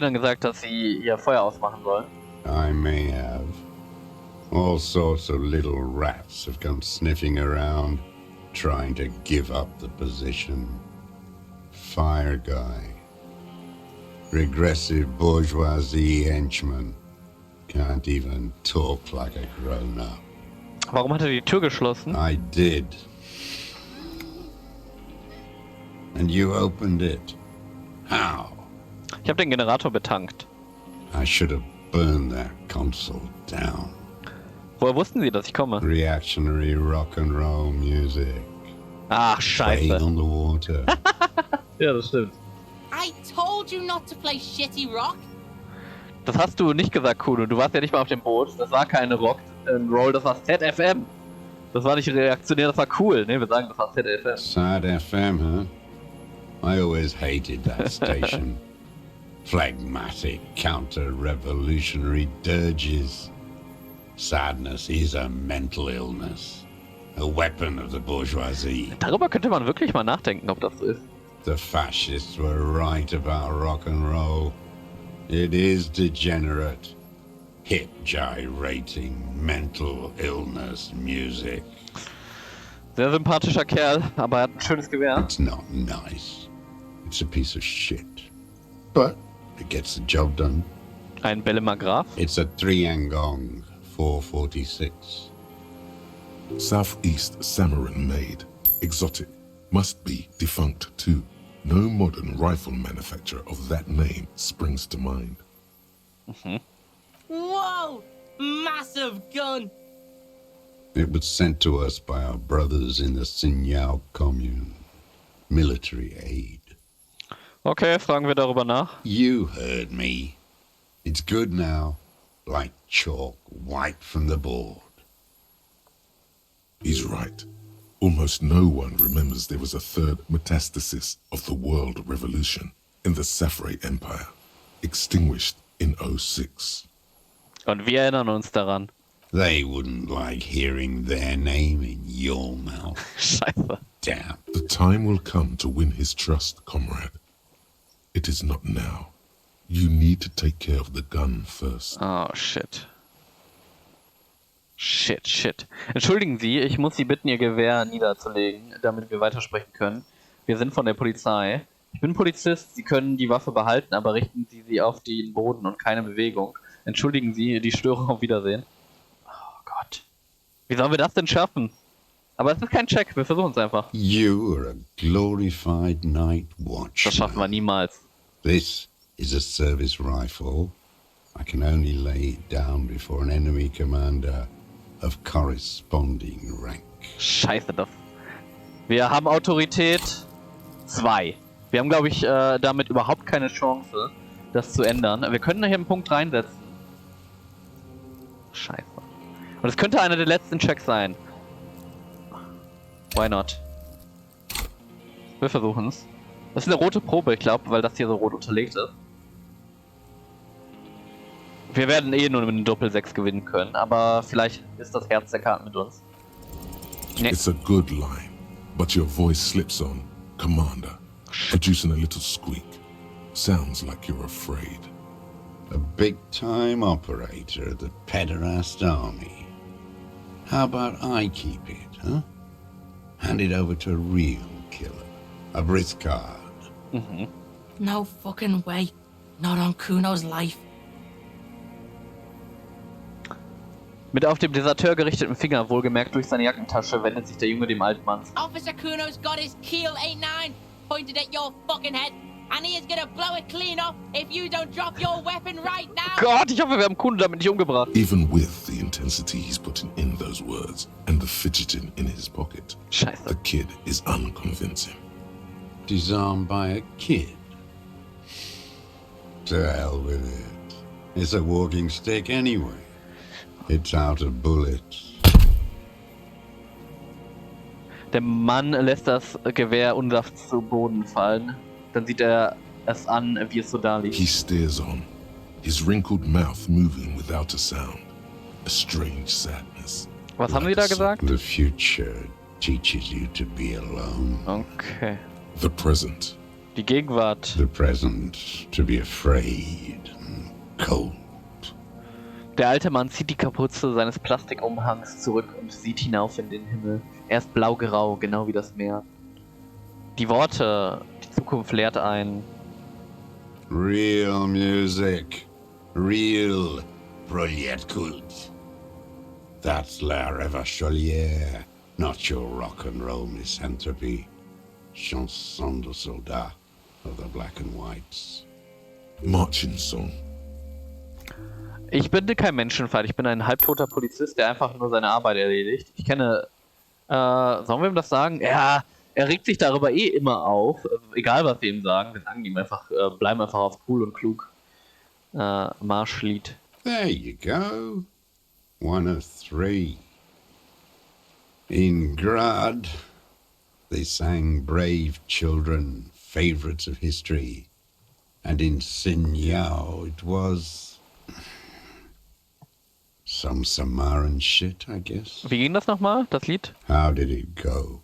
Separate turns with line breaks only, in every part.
dann gesagt, dass sie ihr Feuer ausmachen sollen.
I may have. All sorts of little rats have come sniffing around, trying to give up the position. Fire guy. Regressive bourgeoisie henchman. Can't even talk like a grown-up.
Warum hat er die Tür geschlossen?
I did. And you opened it. How?
Ich habe den Generator betankt.
I should have burned that console down.
Woher wussten sie, dass ich komme?
Reactionary rock and roll music.
Ach,
Playing
scheiße.
on the water.
Ja, das stimmt.
I told you not to play shitty rock.
Das hast du nicht gesagt, Kuno. Du warst ja nicht mal auf dem Boot. Das war keine Rock and Roll, das war ZFM. Das war nicht reaktionär, das war cool. Ne, wir sagen, das war ZFM.
Sad FM, huh? I always hated that station. Phlegmatic, counter-revolutionary dirges. Sadness is a mental illness. A weapon of the bourgeoisie.
Darüber könnte man wirklich mal nachdenken, ob das so ist.
The fascists were right about rock and roll. It is degenerate, hip gyrating, mental illness music.
Sehr sympathischer Kerl, aber er hat ein schönes Gewehr.
It's not nice. It's a piece of shit. But it gets the job done.
Ein Bellemagraph.
It's a Triangong 446.
Southeast Samarin made. Exotic. Must be defunct too. No modern rifle manufacturer of that name springs to mind.
Whoa! Massive gun!
It was sent to us by our brothers in the Signal commune. Military aid.
Okay, fragen wir darüber nach.
You heard me. It's good now. Like chalk wiped from the board.
He's right. Almost no one remembers there was a third metastasis of the world revolution in the Safre Empire, extinguished in 06.
Und wir erinnern uns daran.
They wouldn't like hearing their name in your mouth.
Scheiße.
Damn.
The time will come to win his trust, comrade. It is not now. You need to take care of the gun first.
Oh, shit. Shit. Entschuldigen Sie, ich muss Sie bitten, Ihr Gewehr niederzulegen, damit wir weitersprechen können. Wir sind von der Polizei. Ich bin Polizist, Sie können die Waffe behalten, aber richten Sie sie auf den Boden und keine Bewegung. Entschuldigen Sie die Störung, auf Wiedersehen. Oh Gott. Wie sollen wir das denn schaffen? Aber es ist kein Check, wir versuchen es einfach.
You are a glorified night watchman.
Das schaffen wir niemals.
This is a service rifle. I can only lay it down before an enemy commander of corresponding rank.
Scheiße, das. Wir haben Autorität 2. Wir haben, glaube ich, damit überhaupt keine Chance, das zu ändern. Wir können hier einen Punkt reinsetzen. Scheiße. Und es könnte einer der letzten Checks sein. Why not? Wir versuchen es. Das ist eine rote Probe, ich glaube, weil das hier so rot unterlegt ist. Wir werden eh nur mit einem Doppel-6 gewinnen können, aber vielleicht ist das Herz der Karten mit uns. Nee.
It's a good line, but your voice slips on, Commander, producing a little squeak. Sounds like you're afraid.
A big-time operator of the pederast army. How about I keep it, huh? Hand it over to a real killer. A Briscard.
No fucking way. Not on Kuno's life.
Mit auf dem Deserteur gerichteten Finger, wohlgemerkt durch seine Jackentasche, wendet sich der Junge dem alten Mann zu.
Officer Kuno's got his keel 89 pointed at your fucking head, and he is gonna blow it clean off if you don't drop your weapon right now.
Gott, ich hoffe, wir haben Kuno damit nicht umgebracht.
Even with the intensity he's putting in those words and the fidgeting in his pocket,
Scheiße.
the kid is unconvincing.
Disarmed by a kid. To hell with it. It's a walking stick anyway. It's out of bullets.
Der Mann lässt das Gewehr unsanft zu Boden fallen. Dann sieht er es an, wie es so da liegt.
He stares on, his wrinkled mouth moving without a sound. A strange sadness.
Was haben Sie da gesagt?
The future teaches you to be alone.
Okay.
The present
Die Gegenwart.
The present to be afraid and cold.
Der alte Mann zieht die Kapuze seines Plastikumhangs zurück und sieht hinauf in den Himmel. Er ist blaugrau, genau wie das Meer. Die Worte, die Zukunft lehrt ein.
Real music. Real Proletkult. That's la Revacholière, not your rock and roll misanthropy. Chanson de soldat of the black and whites.
Marching song.
Ich bin kein Menschenfeind, ich bin ein halbtoter Polizist, der einfach nur seine Arbeit erledigt. Ich kenne, sollen wir ihm das sagen? Ja, er regt sich darüber immer auf, egal was wir ihm sagen. Wir sagen ihm einfach, bleiben einfach auf cool und klug. Marschlied.
There you go. One of three. In Grad, they sang Brave Children, Favorites of History. And in Sinyao, it was some Samaran shit, I guess.
Wie ging das nochmal, das Lied?
How did it go?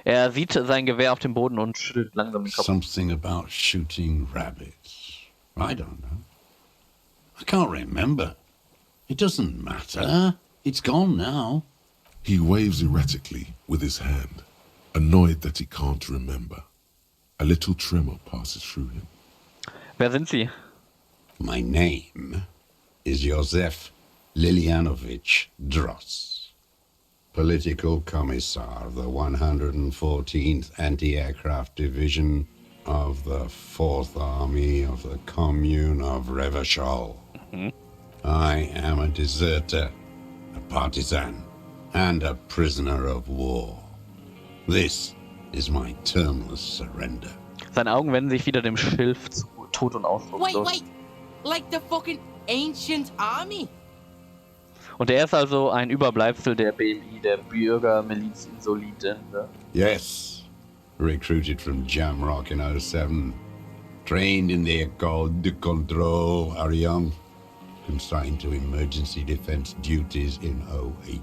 Er sieht sein Gewehr auf dem Boden und schüttelt langsam den Kopf.
Something about shooting rabbits. I don't know. I can't remember. It doesn't matter. It's gone now.
He waves erratically with his hand, annoyed that he can't remember. A little tremor passes through him.
Wer sind Sie?
My name is Josef Lilianovich Dross, Political Commissar of the 114th Anti-Aircraft Division of the 4th Army of the Commune of Revachol. I am a deserter, a partisan, and a prisoner of war. This is my termless surrender.
Seine Augen wenden sich wieder dem Schilf zu, tot und ausdruckslos.
Wait, like the fucking ancient army?
Und er ist also ein Überbleibsel der BMI, der Bürgermiliz Insolite.
Yes, recruited from Jamrock in 07, trained in the École de Contrôle Ariane, consigned to emergency defense duties in 08.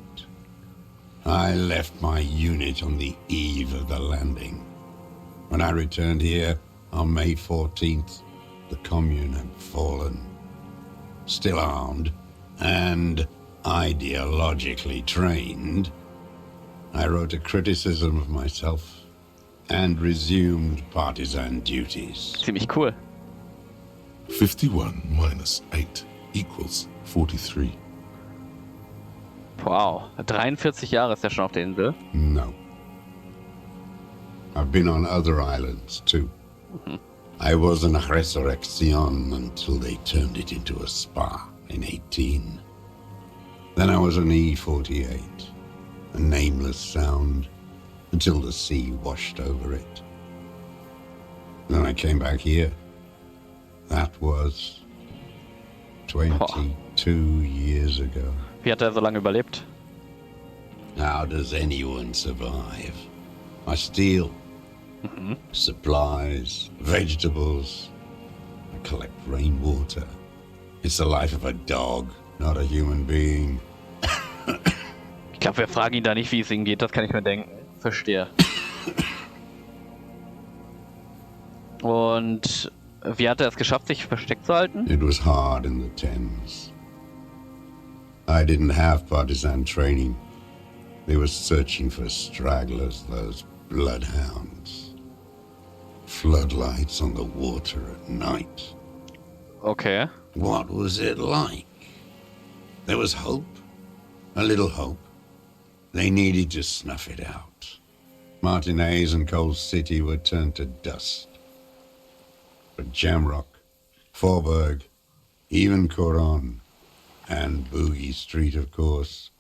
I left my unit on the eve of the landing. When I returned here on May 14th, the commune had fallen. Still armed and ideologically trained, I wrote a criticism of myself and resumed partisan duties.
Ziemlich cool.
51 minus 8 equals 43.
Wow, 43 Jahre ist er schon auf der Insel.
No. I've been on other islands too. I was an resurrection until they turned it into a spa in 18. Then I was an E-48, a nameless sound, until the sea washed over it. Then I came back here. That was 22 years ago.
Wie hat er so lange überlebt?
How does anyone survive? I steal supplies, vegetables. I collect rainwater. It's the life of a dog, not a human being.
Ich glaube, wir fragen ihn da nicht, wie es ihm geht. Das kann ich mir denken. Verstehe. Und wie hat er es geschafft, sich versteckt zu halten?
It was hard in the Thames. I didn't have partisan training. They were searching for stragglers, those bloodhounds. Floodlights on the water at night.
Okay.
What was it like? There was hope. A little hope. They needed to snuff it out. Martinez and Coal City were turned to dust. But Jamrock, Forburg, even Coron, and Boogie Street, of course.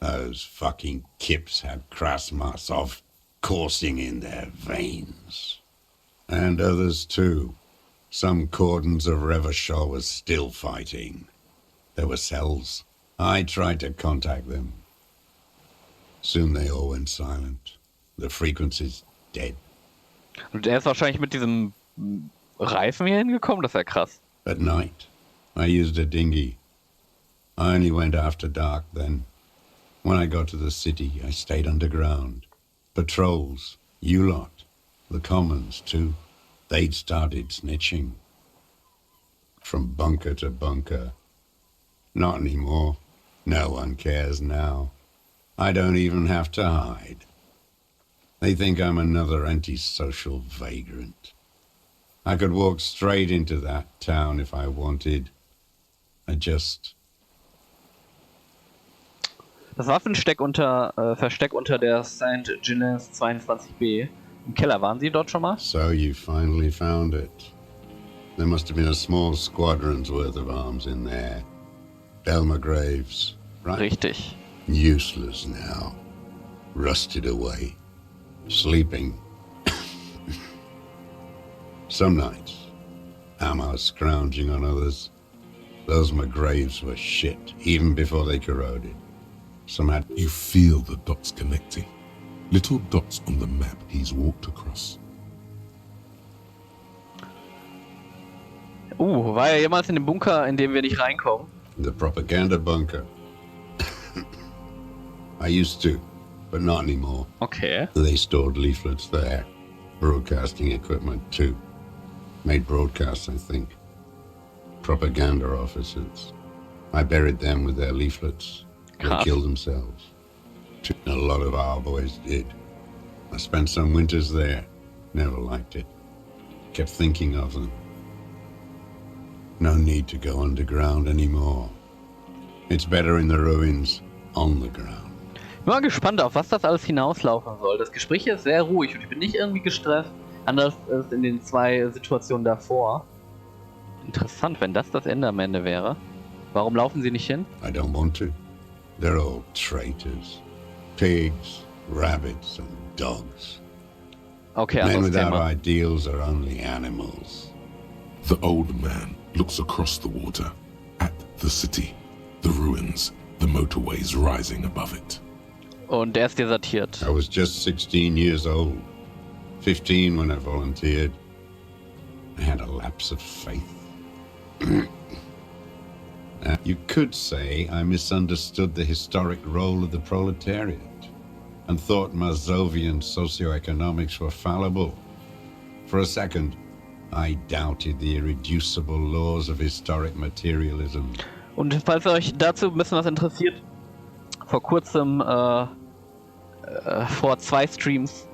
Those fucking kips had Krasmasov coursing in their veins. And others too. Some cordons of Revachol was still fighting. There were cells. I tried to contact them. Soon they all went silent. The frequency's dead.
Und er ist wahrscheinlich mit diesem Reifen hier hingekommen? Das ist ja krass.
At night, I used a dinghy. I only went after dark then. When I got to the city, I stayed underground. Patrols, you lot. The commons, too. They'd started snitching. From bunker to bunker. Not anymore. No one cares now. I don't even have to hide. They think I'm another antisocial vagrant. I could walk straight into that town if I wanted.
Das Waffenversteck unter der St. Gilles 22b. Im Keller, waren Sie dort schon mal?
So you finally found it. There must have been a small squadron's worth of arms in there. Belmer graves, right?
Richtig.
Useless now. Rusted away. Sleeping. Some nights, ammo scrounging on others. Those McGraves were shit, even before they corroded. Some had...
You feel the dots connecting. Little dots on the map he's walked across.
War er jemals in dem Bunker, in dem wir nicht reinkommen?
The propaganda bunker. I used to, but not anymore.
Okay.
They stored leaflets there. Broadcasting equipment, too. Made broadcasts, I think. Propaganda officers. I buried them with their leaflets. They killed themselves. A lot of our boys did. I spent some winters there. Never liked it. Kept thinking of them. No need to go underground anymore. It's better in the ruins, on the ground.
Ich bin mal gespannt, auf was das alles hinauslaufen soll. Das Gespräch hier ist sehr ruhig und ich bin nicht irgendwie gestresst. Anders als in den 2 Situationen davor. Interessant, wenn das Ende am Ende wäre. Warum laufen Sie nicht hin?
I don't want to. They're all traitors. Pigs, rabbits and dogs.
Okay,
Men
anderes
without
Thema.
ideals are only animals.
The old man looks across the water, at the city, the ruins, the motorways rising above it.
Und er ist desertiert.
I was just 16 years old. 15 when I volunteered. I had a lapse of faith. You could say I misunderstood the historic role of the proletariat and thought Mazovian socioeconomics were fallible. For a second, I doubted the irreducible laws of historic materialism.
Und falls euch dazu ein bisschen was interessiert, vor kurzem, vor 2 Streams,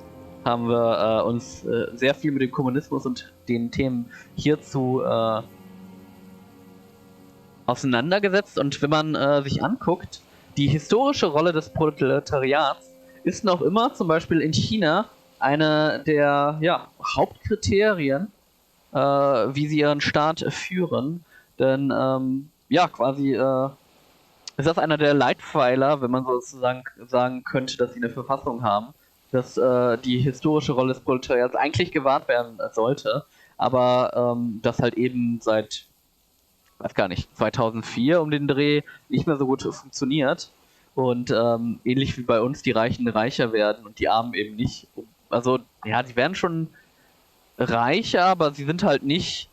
haben wir uns sehr viel mit dem Kommunismus und den Themen hierzu auseinandergesetzt. Und wenn man sich anguckt, die historische Rolle des Proletariats ist noch immer zum Beispiel in China eine der Hauptkriterien, wie sie ihren Staat führen. Denn quasi ist das einer der Leitpfeiler, wenn man sozusagen sagen könnte, dass sie eine Verfassung haben, dass die historische Rolle des Proletariats eigentlich gewahrt werden sollte, aber das halt eben seit, weiß gar nicht, 2004 um den Dreh nicht mehr so gut funktioniert und ähnlich wie bei uns die Reichen reicher werden und die Armen eben nicht. Also ja, die werden schon reicher, aber sie sind halt nicht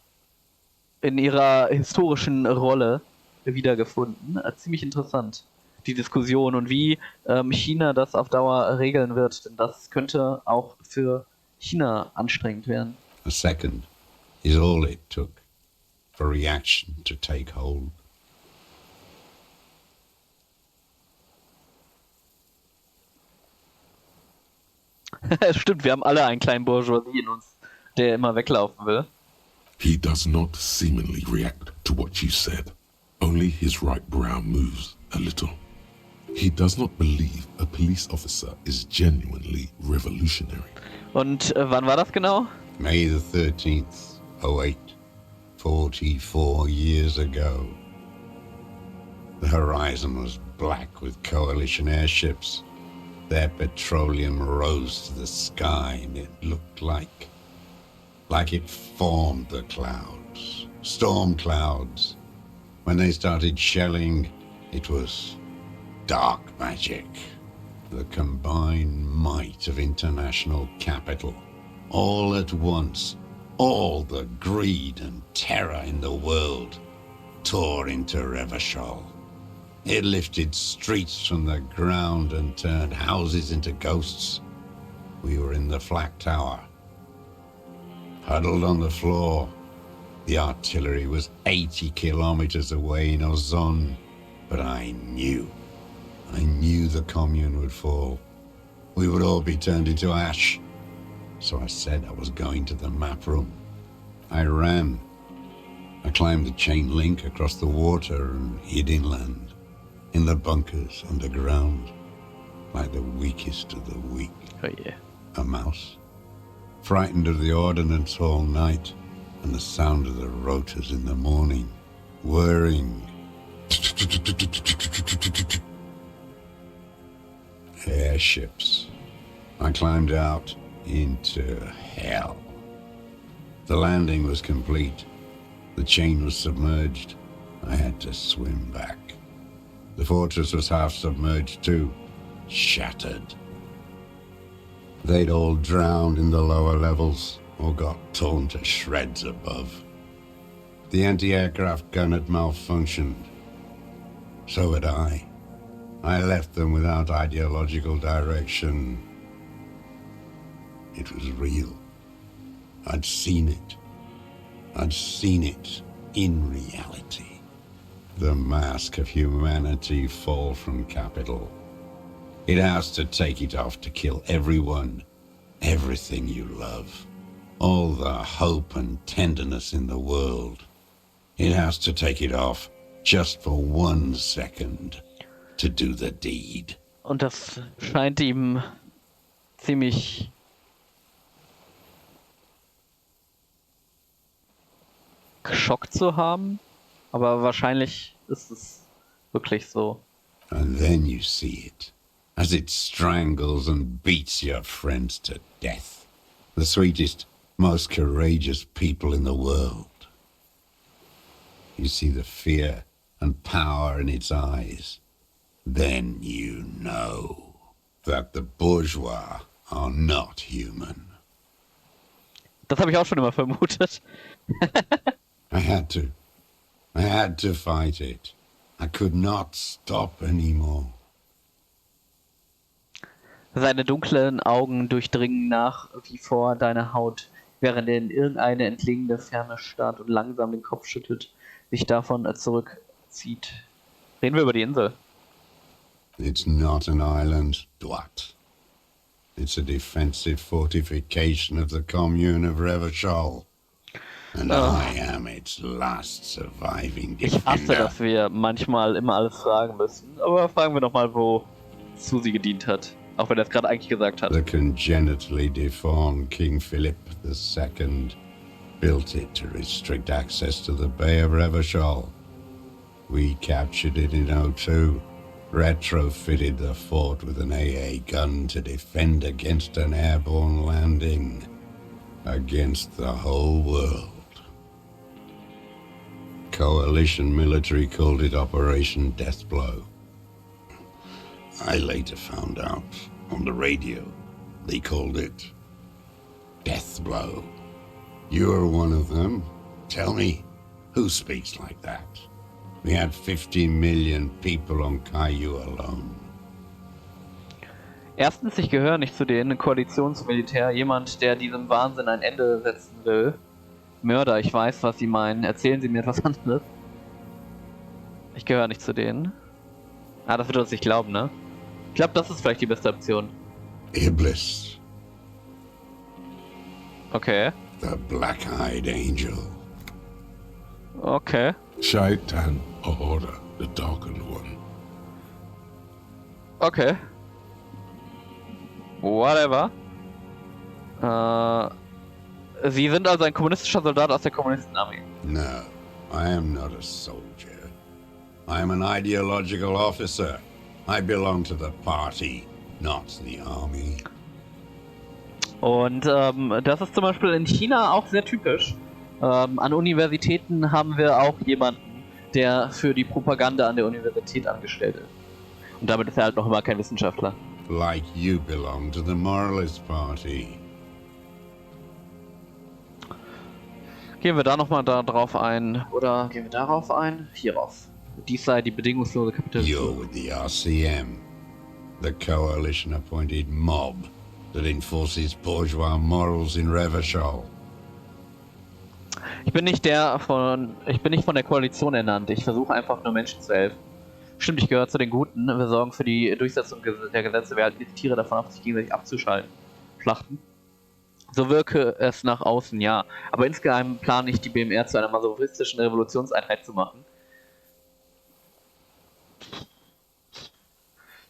in ihrer historischen Rolle wiedergefunden. Ziemlich interessant, die Diskussion und wie China das auf Dauer regeln wird, denn das könnte auch für China anstrengend werden.
A second is all it took for reaction to take hold.
Stimmt, wir haben alle einen kleinen Bourgeoisie in uns, der immer weglaufen will.
He does not seemingly react to what you said. Only his right brow moves a little. He does not believe a police officer is genuinely revolutionary.
Und wann war das genau?
May the 13th, 08, 44 years ago. The horizon was black with coalition airships. Their petroleum rose to the sky and it looked like it formed the clouds, storm clouds. When they started shelling, it was dark magic. The combined might of international capital. All at once, all the greed and terror in the world tore into Revachol. It lifted streets from the ground and turned houses into ghosts. We were in the flak tower, huddled on the floor. The artillery was 80 kilometers away in Ozon, but I knew the commune would fall. We would all be turned into ash. So I said I was going to the map room. I ran. I climbed the chain link across the water and hid inland, in the bunkers underground, like the weakest of the weak.
Oh yeah.
A mouse, frightened of the ordnance all night and the sound of the rotors in the morning, whirring. Airships. I climbed out into hell. The landing was complete. The chain was submerged. I had to swim back. The fortress was half submerged too, shattered. They'd all drowned in the lower levels or got torn to shreds above. The anti-aircraft gun had malfunctioned. So had I. I left them without ideological direction. It was real. I'd seen it. I'd seen it in reality. The mask of humanity fall from capital. It has to take it off to kill everyone, everything you love. All the hope and tenderness in the world. It has to take it off just for 1 second to do the deed.
Und das scheint ihm ziemlich geschockt zu haben, aber wahrscheinlich ist es wirklich so.
And then you see it, as it strangles and beats your friends to death. The sweetest, most courageous people in the world. You see the fear and power in its eyes. Then you know that the bourgeois are not human.
Das habe ich auch schon immer vermutet.
I had to fight it. I could not stop anymore.
Seine dunklen Augen durchdringen nach wie vor deine Haut, während er in irgendeine entlegene Ferne starrt und langsam den Kopf schüttelt, sich davon zurückzieht. Reden wir über die Insel.
It's not an island, Dwat. It's a defensive fortification of the commune of Revachol. And I am its last surviving
Ich hasse,
defender.
dass wir manchmal immer alles fragen müssen, aber fragen wir doch mal, wozu sie gedient hat. Auch wenn er es gerade eigentlich gesagt hat.
The congenitally deformed King Philip II built it to restrict access to the Bay of Revachol. We captured it in '02, retrofitted the fort with an AA gun to defend against an airborne landing, against the whole world. Coalition military called it Operation Deathblow. I later found out on the radio they called it Deathblow. You're one of them. Tell me, who speaks like that? We had 50 million people on Caillou alone.
Erstens, ich gehöre nicht zu den Koalitionsmilitär, jemand, der diesem Wahnsinn ein Ende setzen will. Mörder, ich weiß, was Sie meinen. Erzählen Sie mir etwas anderes. Ich gehöre nicht zu denen. Ah, das wird uns nicht glauben, ne? Ich glaube, das ist vielleicht die beste Option.
Iblis,
Okay.
the black-eyed angel.
Okay.
Shaitan Ahura, the darkened one.
Okay. Whatever. Sie sind also ein kommunistischer Soldat aus der Kommunistenarmee.
No, I am not a soldier. I am an ideological officer. I belong to the party, not the army.
Und das ist zum Beispiel in China auch sehr typisch. An Universitäten haben wir auch jemanden, der für die Propaganda an der Universität angestellt ist. Und damit ist er halt noch immer kein Wissenschaftler.
Like you belong to the Moralist Party.
Gehen wir da nochmal drauf ein. Oder gehen wir darauf ein? Hierauf. Dies sei die bedingungslose
You're
Kapitulation.
with the RCM, the coalition-appointed mob that enforces bourgeois morals in Revachol.
Ich bin nicht von der Koalition ernannt. Ich versuche einfach nur Menschen zu helfen. Stimmt, ich gehöre zu den Guten. Wir sorgen für die Durchsetzung der Gesetze. Wir halten die Tiere davon ab, sich gegenseitig abzuschalten. Schlachten. So wirke es nach außen, ja. Aber insgeheim plane ich, die BMR zu einer masochistischen Revolutionseinheit zu machen.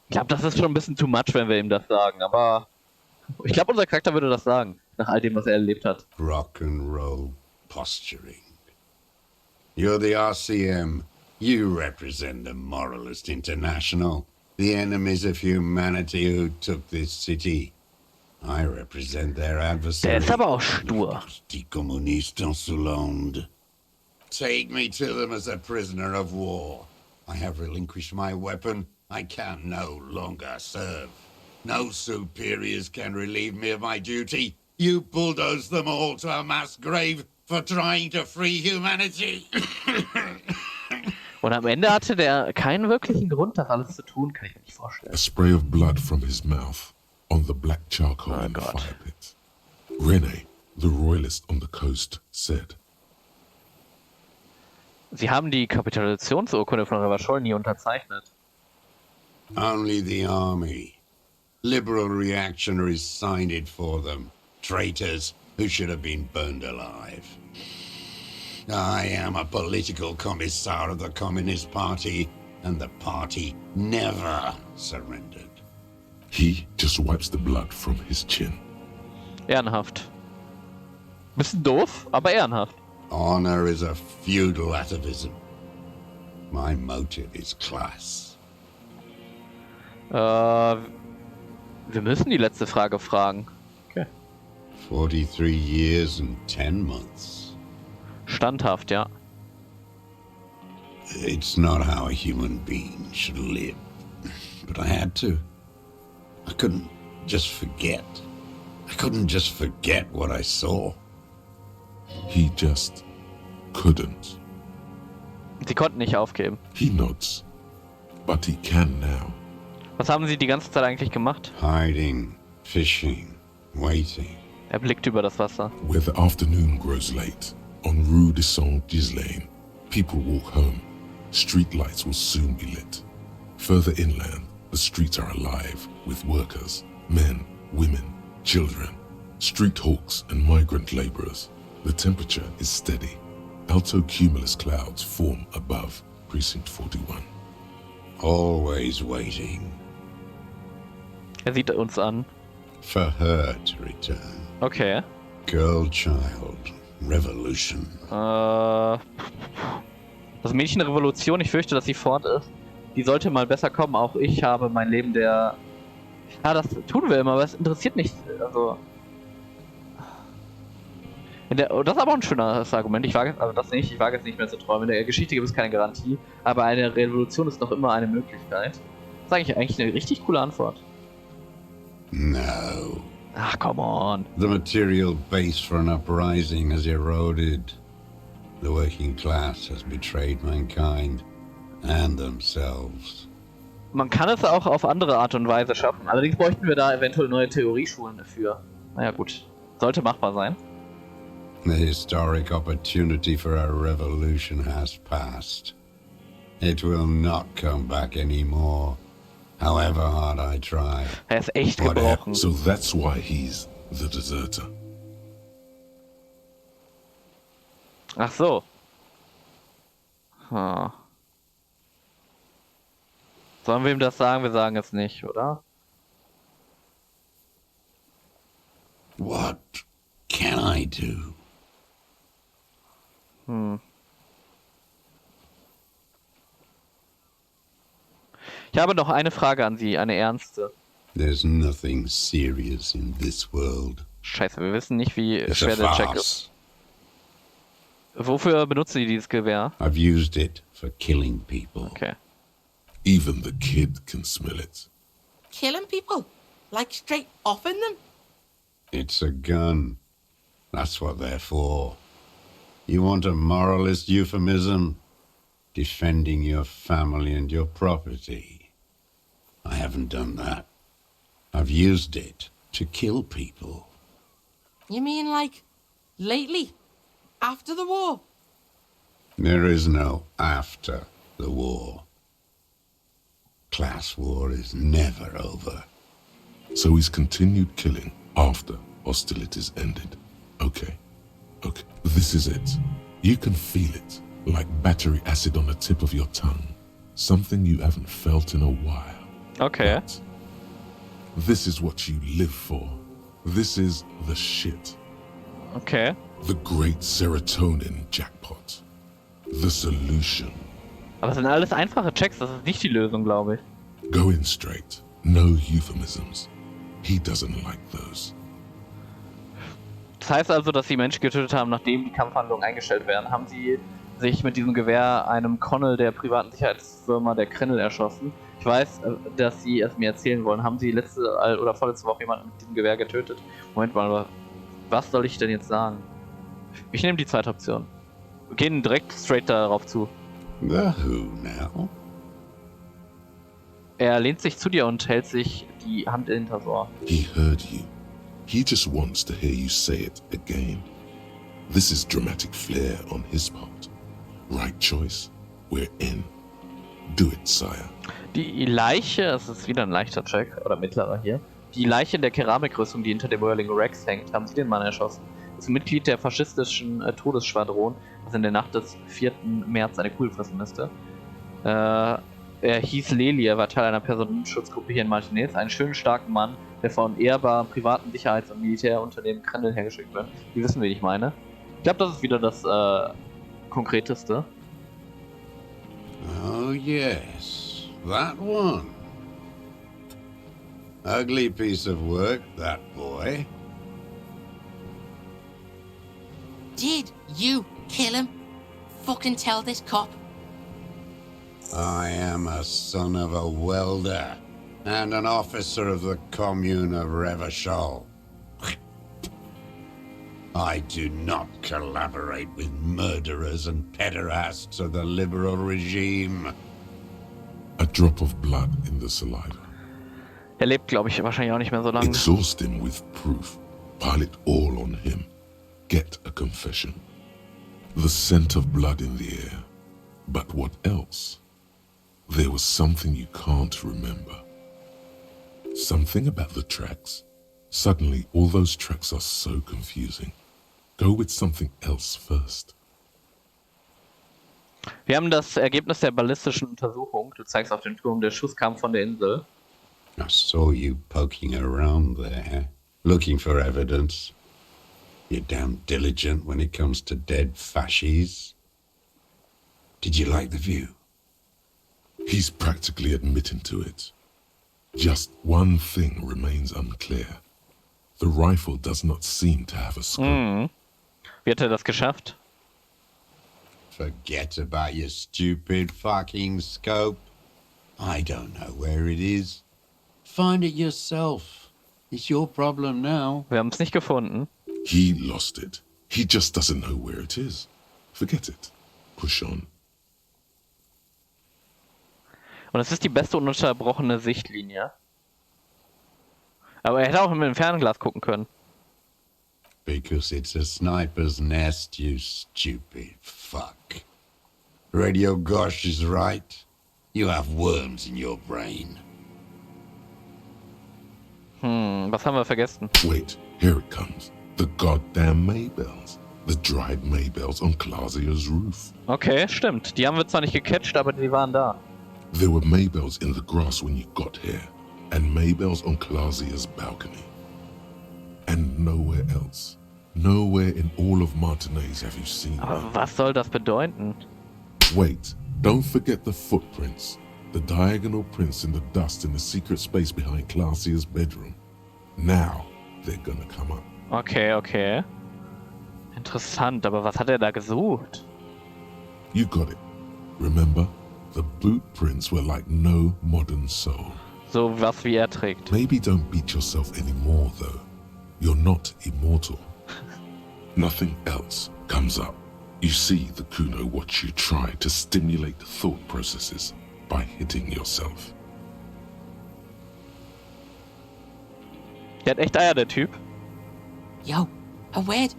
Ich glaube, das ist schon ein bisschen too much, wenn wir ihm das sagen. Aber ich glaube, unser Charakter würde das sagen. Nach all dem, was er erlebt hat.
Rock'n'roll posturing. You're the RCM. You represent the Moralist International, the enemies of humanity who took this city. I represent their adversary.
Der ist aber auch stur.
Die Kommunisten Soulande. Take me to them as a prisoner of war. I have relinquished my weapon. I can no longer serve. No superiors can relieve me of my duty. You bulldoze them all to a mass grave for trying to free humanity.
Und am Ende hatte der keinen wirklichen Grund, das alles zu tun, kann ich mir nicht vorstellen.
A spray of blood from his mouth on the black charcoal in the fire pit. Rene, the royalist on the coast, said,
Sie haben die Kapitulationsurkunde von Revachol nie unterzeichnet.
Only the army. Liberal reactionaries signed it for them. Traitors who should have been burned alive. I am a political commissar of the Communist Party, and the party never surrendered.
He just wipes the blood from his chin.
Ehrenhaft. Bisschen doof, aber ehrenhaft.
Honor is a feudal atavism. My motive is class.
Wir müssen die letzte Frage fragen. Okay.
43 years and 10 months.
Standhaft, ja.
It's not how a human being should live. But I had to. I couldn't just forget. I couldn't just forget what I saw.
He just couldn't.
Sie konnten nicht aufgeben.
He nods, but he can now.
Was haben Sie die ganze Zeit eigentlich gemacht?
Hiding, fishing, waiting.
Er blickt über das Wasser.
Where the afternoon grows late, on Rue de Saint-Ghislain, people walk home. Street lights will soon be lit. Further inland, the streets are alive with workers, men, women, children, street hawks and migrant laborers. The temperature is steady. Alto cumulus clouds form above Precinct 41.
Always waiting.
Er sieht uns an.
For her to return.
Okay.
Girl, child, revolution.
Das Mädchenrevolution, ich fürchte, dass sie fort ist. Die sollte mal besser kommen. Auch ich habe mein Leben der... Ja, das tun wir immer, aber es interessiert nicht. Also... Das ist aber auch ein schönes Argument. Ich wage es nicht mehr zu träumen. In der Geschichte gibt es keine Garantie, aber eine Revolution ist noch immer eine Möglichkeit. Das ist eigentlich eine richtig coole Antwort.
No.
Ach, come on.
The material base for an uprising has eroded. The working class has betrayed mankind and themselves.
Man kann es auch auf andere Art und Weise schaffen. Allerdings bräuchten wir da eventuell neue Theorieschulen dafür. Naja, gut. Sollte machbar sein.
The historic opportunity for a revolution has passed. It will not come back anymore, however hard I try.
Er ist echt
Whatever.
gebrochen.
So that's why he's the deserter.
Ach so. Hm. Sollen wir ihm das sagen? Wir sagen es nicht, oder?
What can I do?
Ich habe noch eine Frage an Sie, eine ernste.
There's nothing serious in this world.
Scheiße, wir wissen nicht, wie
It's
schwer
a
der Check ist.
farce.
Wofür benutzen Sie dieses Gewehr?
I've used it for killing people.
Okay.
Even the kid can smell it.
Killing people? Like straight offing them?
It's a gun. That's what they're for. You want a moralist euphemism? Defending your family and your property. I haven't done that. I've used it to kill people.
You mean like lately? After the war?
There is no after the war. Class war is never over.
So he's continued killing after hostilities ended. Okay. This is it. You can feel it, like battery acid on the tip of your tongue. Something you haven't felt in a while.
Okay.
But this is what you live for. This is the shit.
Okay.
The great serotonin jackpot. The solution.
Aber das sind alles einfache Checks, das ist nicht die Lösung, glaube ich.
Go in straight. No euphemisms. He doesn't like those.
Das heißt also, dass sie Menschen getötet haben, nachdem die Kampfhandlungen eingestellt werden. Haben sie sich mit diesem Gewehr einem Connell der privaten Sicherheitsfirma der Krennel erschossen? Ich weiß, dass sie es mir erzählen wollen. Haben sie letzte oder vorletzte Woche jemanden mit diesem Gewehr getötet? Moment mal, aber was soll ich denn jetzt sagen? Ich nehme die zweite Option. Wir gehen direkt straight darauf zu.
The who now?
Er lehnt sich zu dir und hält sich die Hand hinters Ohr.
He heard you. He just wants to hear you say it again. This is dramatic flair on his part. Right choice. We're in. Do it, sire.
Die Leiche, es ist wieder ein leichter Check, oder mittlerer hier. Die Leiche in der Keramikrüstung, die hinter dem Whirling Rex hängt, haben sie den Mann erschossen. Ist ein Mitglied der faschistischen Todesschwadron, das in der Nacht des 4. März eine Kugel fressen müsste. Er hieß Lelia, war Teil einer Personenschutzgruppe hier in Martinez, einen schönen, starken Mann, der von ehrbarem privaten Sicherheits- und Militärunternehmen Krennel hergeschickt wird. Die wissen, wen ich meine. Ich glaube, das ist wieder das Konkreteste.
Oh yes, that one. Ugly piece of work, that boy.
Did you kill him? Fucking tell this cop.
I am a son of a welder and an officer of the commune of Revachol. I do not collaborate with murderers and pederasts of the liberal regime.
A drop of blood in the saliva.
Er lebt, glaube ich, wahrscheinlich auch nicht mehr so lange.
Exhaust him with proof. Pile it all on him. Get a confession. The scent of blood in the air. But what else? There was something you can't remember. Something about the tracks. Suddenly, all those tracks are so confusing. Go with something else first.
Wir haben das Ergebnis der ballistischen Untersuchung. Du zeigst auf den Turm, der Schuss kam von der Insel.
I saw you poking around there, looking for evidence. You're damn diligent when it comes to dead fascies. Did you like the view?
He's practically admitting to it. Just one thing remains unclear. The rifle does not seem to have a scope.
Wie hat er das geschafft?
Forget about your stupid fucking scope. I don't know where it is. Find it yourself. It's your problem now.
Wir haben es nicht gefunden.
He lost it. He just doesn't know where it is. Forget it. Push on.
Und es ist die beste ununterbrochene Sichtlinie. Aber er hätte auch mit dem Fernglas gucken können.
Because it's a sniper's nest, you stupid fuck. Radio Gosh is right. You have worms in your brain.
Was haben wir vergessen?
Wait, here it comes. The goddamn Maybells. The dried Maybells on Clausia's roof.
Okay, stimmt. Die haben wir zwar nicht gecatcht, aber die waren da.
There were Maybells in the grass when you got here, and Maybells on Clausia's balcony. And nowhere else. Nowhere in all of Martinez have you seen
Aber
them.
was soll das bedeuten?
Wait, don't forget the footprints. The diagonal prints in the dust in the secret space behind Clausia's bedroom. Now, they're gonna come up.
Okay. Interessant, aber was hat er da gesucht?
You got it. Remember? The boot prints were like no modern soul.
So was wie er trägt.
Maybe don't beat yourself anymore, though. You're not immortal. Nothing else comes up. You see the Kuno watch you try to stimulate thought processes by hitting yourself.
Der hat echt Eier, der Typ.
Yo, a word.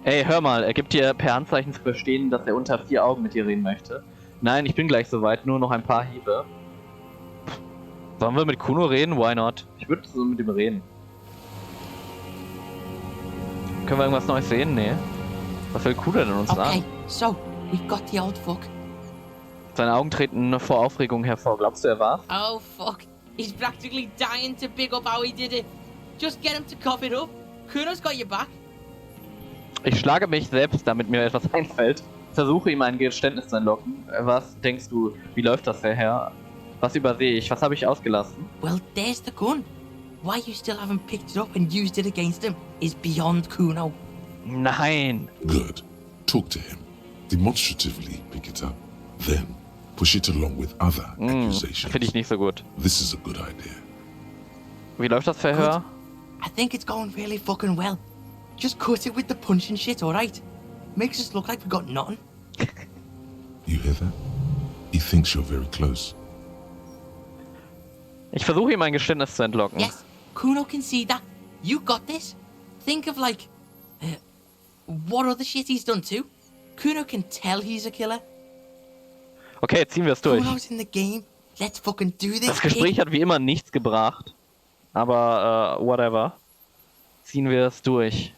Ey, hör mal, er gibt dir per Handzeichen zu verstehen, dass er unter 4 Augen mit dir reden möchte. Nein, ich bin gleich soweit, nur noch ein paar Hiebe. Sollen wir mit Kuno reden? Why not? Ich würde so mit ihm reden. Können wir irgendwas Neues sehen? Nee. Was will Kuno denn uns
Okay,
sagen?
so, we've got the old fuck.
Seine Augen treten vor Aufregung hervor. Glaubst du, er war's?
Oh, fuck. He's practically dying to big up how he did it. Just get him to cough it up. Kuno's got your back.
Ich schlage mich selbst, damit mir etwas einfällt. Versuche ihm ein Geständnis zu entlocken. Was denkst du, wie läuft das, Herr? Was übersehe ich? Was habe ich ausgelassen?
Well, there's the gun. Why you still haven't picked it up and used it against him is beyond Kuno.
Nein!
Good. Talk to him. Demonstratively pick it up. Then push it along with other accusations.
Finde ich nicht so gut.
This is a good idea.
Wie läuft das Verhör?
I think it's going really fucking well. Just cut it with the punch and shit, alright? Makes us look like we got nothing.
You hear that? He thinks you're very close.
Ich versuche ihm ein Geständnis zu entlocken.
Yes, Kuno can see that. You got this. Think of like, what other shit he's done too. Kuno can tell he's a killer.
Okay, ziehen wir es durch.
Kuno's in the game. Let's fucking do this.
Das Gespräch hat wie immer nichts gebracht. Aber, whatever. Ziehen wir es durch.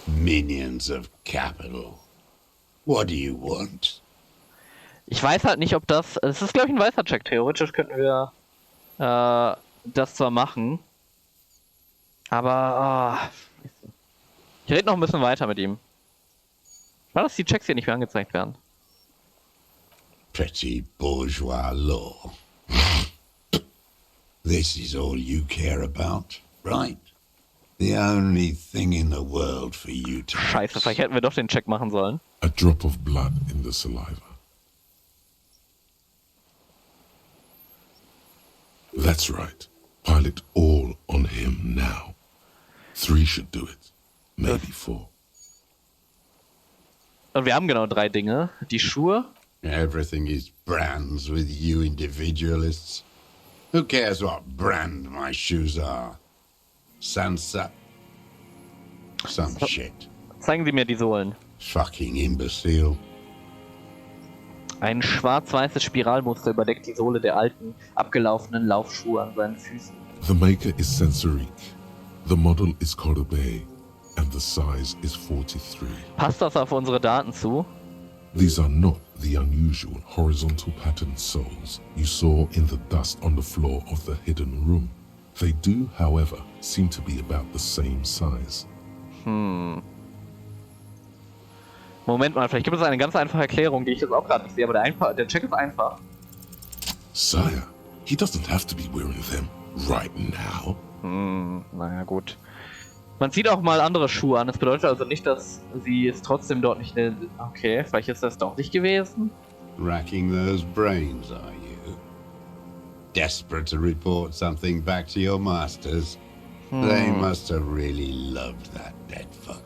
Minions of capital. What do you want?
Ich weiß halt nicht, ob das... Es ist, glaube ich, ein weißer Check. Theoretisch könnten wir das zwar machen. Aber... ich rede noch ein bisschen weiter mit ihm. War dass die Checks hier nicht mehr angezeigt werden?
Petty bourgeois law. This is all you care about, right? The only thing in the world for you to...
Scheiße, vielleicht hätten wir doch den Check machen sollen.
A drop of blood in the saliva. That's right. Pile it all on him now. 3 should do it. Maybe 4.
Und wir haben genau 3 Dinge. Die Schuhe.
Everything is brands with you individualists. Who cares what brand my shoes are? Sansa? Some shit.
Zeigen Sie mir die Sohlen.
Fucking imbecile.
Ein schwarz-weißes Spiralmuster überdeckt die Sohle der alten, abgelaufenen Laufschuhe an seinen Füßen.
The maker is Sensorique. The model is Cordobe. And the size is 43.
Passt das auf unsere Daten zu?
These are not the unusual horizontal patterned soles you saw in the dust on the floor of the hidden room. They do, however, seem to be about the same size.
Moment mal, vielleicht gibt es eine ganz einfache Erklärung, die ich jetzt auch gerade nicht sehe, aber der Check ist einfach.
Sire, he doesn't have to be wearing them right now.
Naja, gut. Man zieht auch mal andere Schuhe an. Das bedeutet also nicht, dass sie es trotzdem dort nicht... Okay, vielleicht ist das doch nicht gewesen.
Racking those brains, are you? Desperate to report something back to your masters? They must have really loved that dead fuck.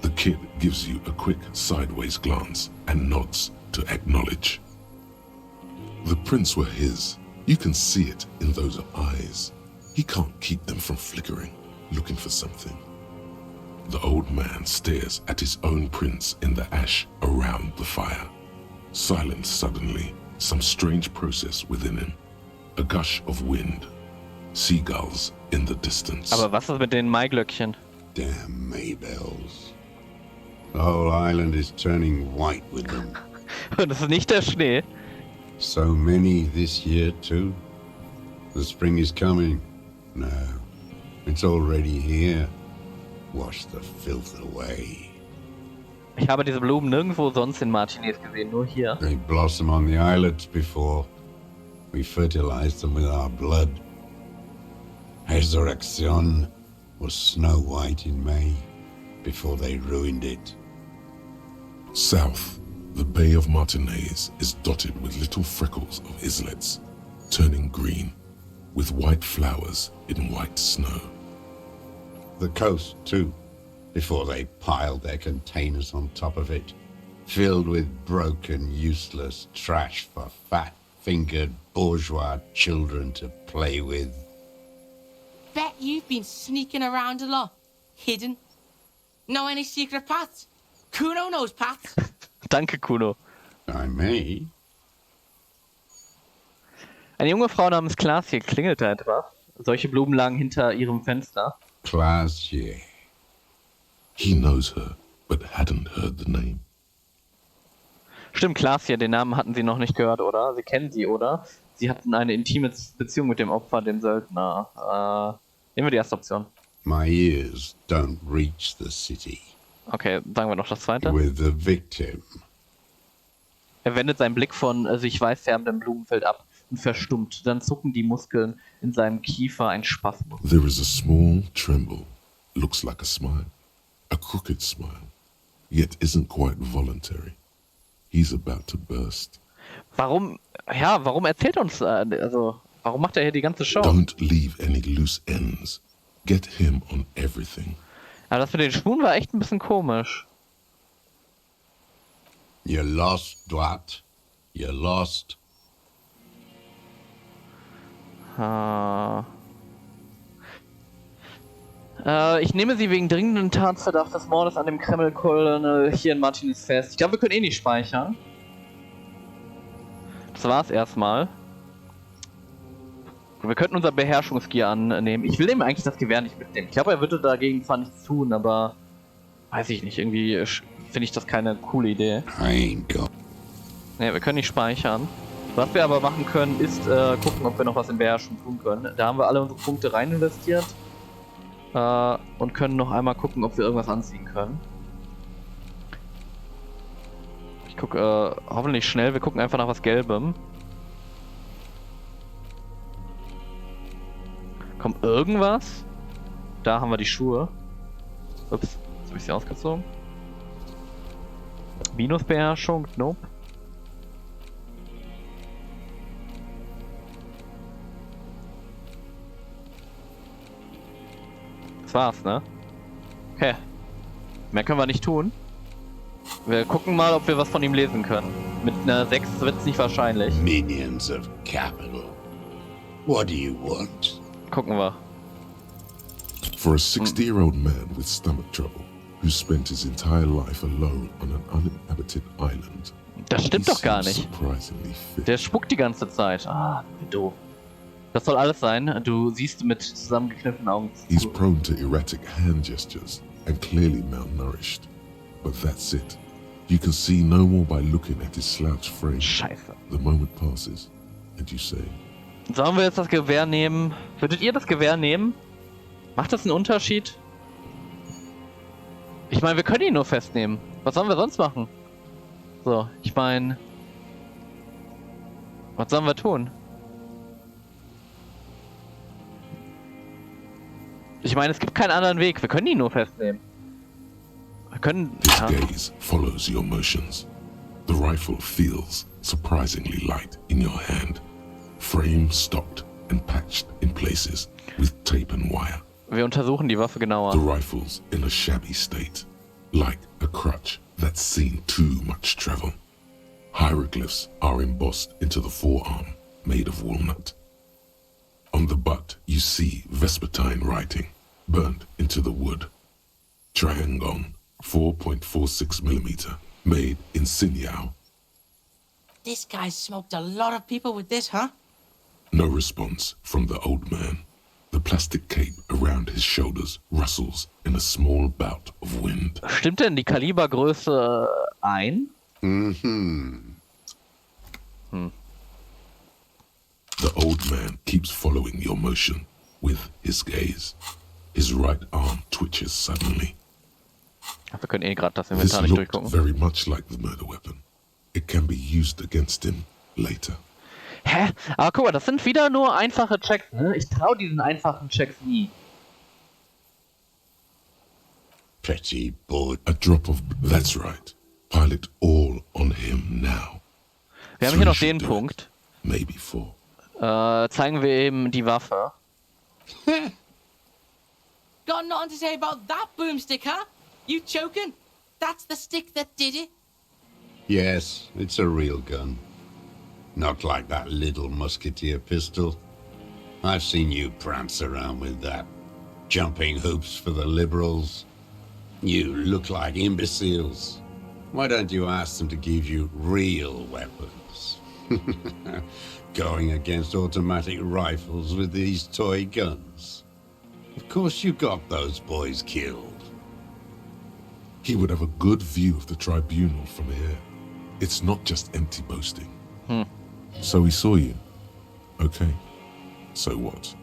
The kid gives you a quick sideways glance and nods to acknowledge. The prints were his. You can see it in those eyes. He can't keep them from flickering, looking for something. The old man stares at his own prints in the ash around the fire. Silent suddenly, some strange process within him. A gush of wind. Seagulls in the distance.
Aber was ist mit den Maiglöckchen?
Damn Maybells. The whole island is turning white with them.
Und das ist nicht der Schnee.
So many this year too. The spring is coming. No, it's already here. Wash the filth away.
Ich habe diese Blumen nirgendwo sonst in Martinez gesehen, nur hier.
They blossom on the islets before we fertilize them with our blood. Resurrection was snow white in May before they ruined it.
South, the Bay of Martinez is dotted with little freckles of islets, turning green, with white flowers in white snow.
The coast, too, before they piled their containers on top of it, filled with broken, useless trash for fat-fingered bourgeois children to play with.
bet you've been sneaking around a lot. Hidden. Know any secret paths? Kuno knows paths.
Danke, Kuno.
I may.
Eine junge Frau namens Klaas hier klingelte etwas. Solche Blumen lagen hinter ihrem Fenster.
Class, yeah.
He knows her, but hadn't heard the name.
Stimmt, Klaas hier, den Namen hatten Sie noch nicht gehört, oder? Sie kennen sie, oder? Sie hatten eine intime Beziehung mit dem Opfer, dem Söldner. Nehmen wir die erste Option.
My ears don't reach the city.
Okay, sagen wir noch das zweite.
With the victim.
Er wendet seinen Blick von sich weiß färbendem Blumenfeld ab und verstummt. Dann zucken die Muskeln in seinem Kiefer ein Spasmus.
There is a small tremble. Looks like a smile. A crooked smile. Yet isn't quite voluntary. He's about to burst.
Warum erzählt uns, warum macht er hier die ganze Show?
Don't leave any loose ends. Get him on everything.
Aber das mit den Spuren war echt ein bisschen komisch.
You're lost, what? You're lost.
Ich nehme sie wegen dringenden Tatverdacht des Mordes an dem Kreml-Colonel hier in Martinis fest. Ich glaube, wir können eh nicht speichern. Das war's erstmal. Wir könnten unser Beherrschungsgear annehmen. Ich will ihm eigentlich das Gewehr nicht mitnehmen. Ich glaube, er würde dagegen zwar nichts tun, aber weiß ich nicht. Irgendwie finde ich das keine coole Idee.
I ain't go.
Ne, wir können nicht speichern. Was wir aber machen können, ist gucken, ob wir noch was in Beherrschung tun können. Da haben wir alle unsere Punkte rein investiert. Und können noch einmal gucken, ob wir irgendwas anziehen können. Ich gucke hoffentlich schnell. Wir gucken einfach nach was Gelbem. Kommt irgendwas? Da haben wir die Schuhe. Ups, jetzt habe ich sie ausgezogen. Minusbeherrschung, nope. Das war's, ne? Okay. Mehr können wir nicht tun. Wir gucken mal, ob wir was von ihm lesen können. Mit einer 6 wird's nicht wahrscheinlich.
Minions of capital. What do you want?
Gucken wir.
For a 60-year-old man with stomach trouble, who spent his entire life alone on an uninhabited island,
Das stimmt
he
doch gar
seems
nicht.
surprisingly fit.
Der spuckt die ganze Zeit. Ah, wie doof. Das soll alles sein. Du siehst mit zusammengekniffenen Augen
He's
zu.
prone to erratic hand gestures and clearly malnourished. But that's it. You can see no more by looking at his slouched frame.
Scheiße.
The moment passes, and you say,
Sollen wir jetzt das Gewehr nehmen? Würdet ihr das Gewehr nehmen? Macht das einen Unterschied? Ich meine, wir können ihn nur festnehmen. Was sollen wir sonst machen? So, ich meine... Was sollen wir tun? Ich meine, es gibt keinen anderen Weg. Wir können ihn nur festnehmen. Wir können...
his
Ja.
gaze follows your motions. The rifle feels surprisingly light in your hand. Frame stopped and patched in places with tape and wire.
Wir untersuchen die Waffe
The
genauer.
rifle's in a shabby state, like a crutch that's seen too much travel. Hieroglyphs are embossed into the forearm, made of walnut. On the butt, you see Vespertine writing, burnt into the wood. Triangon, 4.46mm, made in Sinyao.
This guy's smoked a lot of people with this, huh?
No response from the old man. The plastic cape around his shoulders rustles in a small bout of wind.
Stimmt denn die Kalibergröße ein?
The old man keeps following your motion with his gaze. His right arm twitches suddenly.
Wir können eh gerade das
This
Inventar nicht
looked
durchgucken.
very much like the murder weapon. It can be used against him later.
Hä? Aber guck mal, das sind wieder nur einfache Checks, ne? Ich trau diesen einfachen Checks nie.
Pretty bored.
A drop of... That's right. Pile it all on him now.
Wir haben hier noch
Three
den
should do
Punkt.
it. Maybe 4.
Zeigen wir eben die Waffe.
Got nothing to say about that boomstick, huh? You choking? That's the stick that did it.
Yes, it's a real gun. Not like that little musketeer pistol. I've seen you prance around with that, jumping hoops for the liberals. You look like imbeciles. Why don't you ask them to give you real weapons? Going against automatic rifles with these toy guns. Of course you got those boys killed.
He would have a good view of the tribunal from here. It's not just empty boasting. So he saw you. Okay. So what?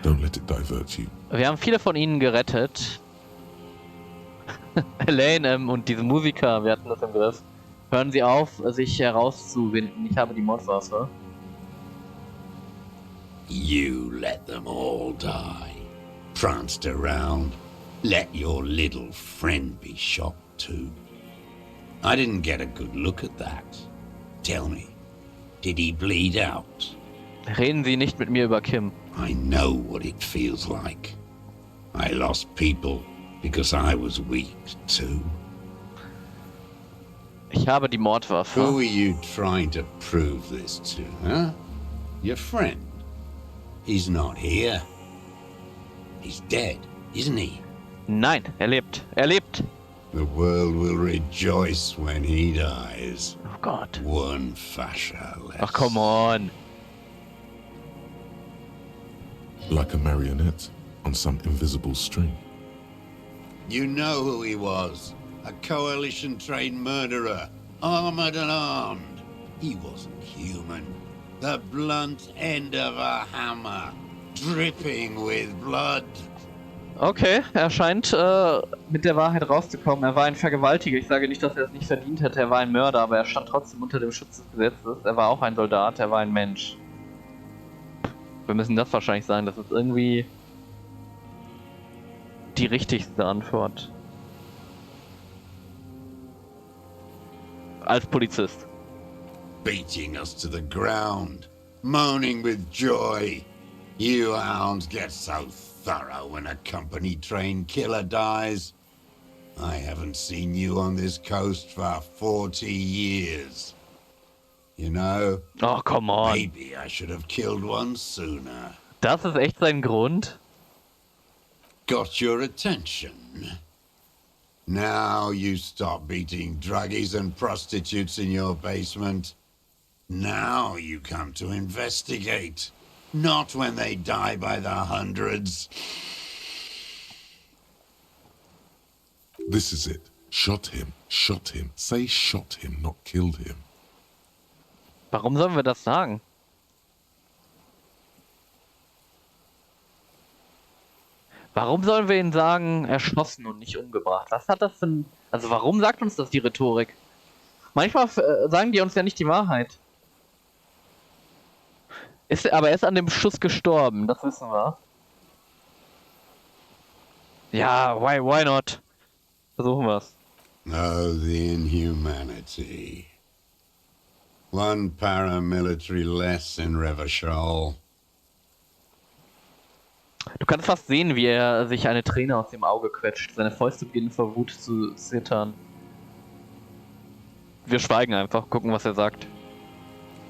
Don't let it divert you.
Wir haben viele von ihnen gerettet. Elaine und diese Musiker, wir hatten das im Griff. Hören Sie auf, sich herauszuwinden. Ich habe die Mordwaffe.
You let them all die. Pranced around. Let your little friend be shot too. I didn't get a good look at that. Tell me, did he bleed out?
Reden Sie nicht mit mir über Kim.
I know what it feels like. I lost people because I was weak too.
Ich habe die Mordwaffe.
Who are you trying to prove this to, huh? Your friend? He's not here. He's dead, isn't he?
Nein, er lebt. Er lebt.
The world will rejoice when he dies.
Oh Gott.
One fascia less.
Ach, come on.
Like a marionette on some invisible string.
You know who he was. A coalition-trained murderer. Armored and armed. He wasn't human. The blunt end of a hammer. Dripping with blood.
Okay, er scheint mit der Wahrheit rauszukommen. Er war ein Vergewaltiger. Ich sage nicht, dass er es nicht verdient hätte. Er war ein Mörder, aber er stand trotzdem unter dem Schutz des Gesetzes. Er war auch ein Soldat, er war ein Mensch. Wir müssen das wahrscheinlich sagen. Das ist irgendwie die richtigste Antwort. Als Polizist.
Beating us to the ground. Moaning with joy. You hounds get so thorough when a company-trained killer dies. I haven't seen you on this coast for 40 years. You know,
Oh, come on.
maybe I should have killed one sooner.
Das ist echt sein Grund.
Got your attention. Now you stop beating druggies and prostitutes in your basement. Now you come to investigate. Not when they die by the hundreds.
This is it. Shot him. Shot him. Say shot him, not killed him.
Warum sollen wir das sagen? Warum sollen wir ihn sagen, erschossen und nicht umgebracht? Was hat das für ein... Also warum sagt uns das die Rhetorik? Manchmal sagen die uns ja nicht die Wahrheit. Aber er ist an dem Schuss gestorben, das wissen wir. Ja, why not? Versuchen wir's.
Oh, the inhumanity. One paramilitary less in Revachol.
Du kannst fast sehen, wie er sich eine Träne aus dem Auge quetscht. Seine Fäuste beginnen vor Wut zu zittern. Wir schweigen einfach, gucken, was er sagt.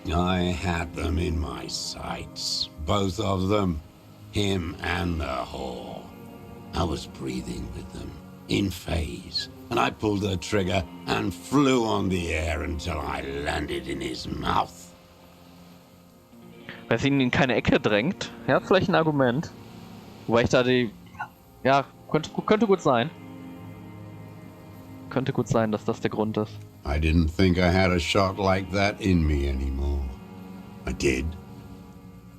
I had them in my sights, both of them, him and the whore. I was breathing with them, in phase, and I pulled the trigger and flew on the air until I landed in his mouth.
Weil es ihn in keine Ecke drängt. Ja, vielleicht ein Argument. Wobei ich da die... Ja, könnte gut sein. Könnte gut sein, dass das der Grund ist.
I didn't think I had a shot like that in me anymore. I did.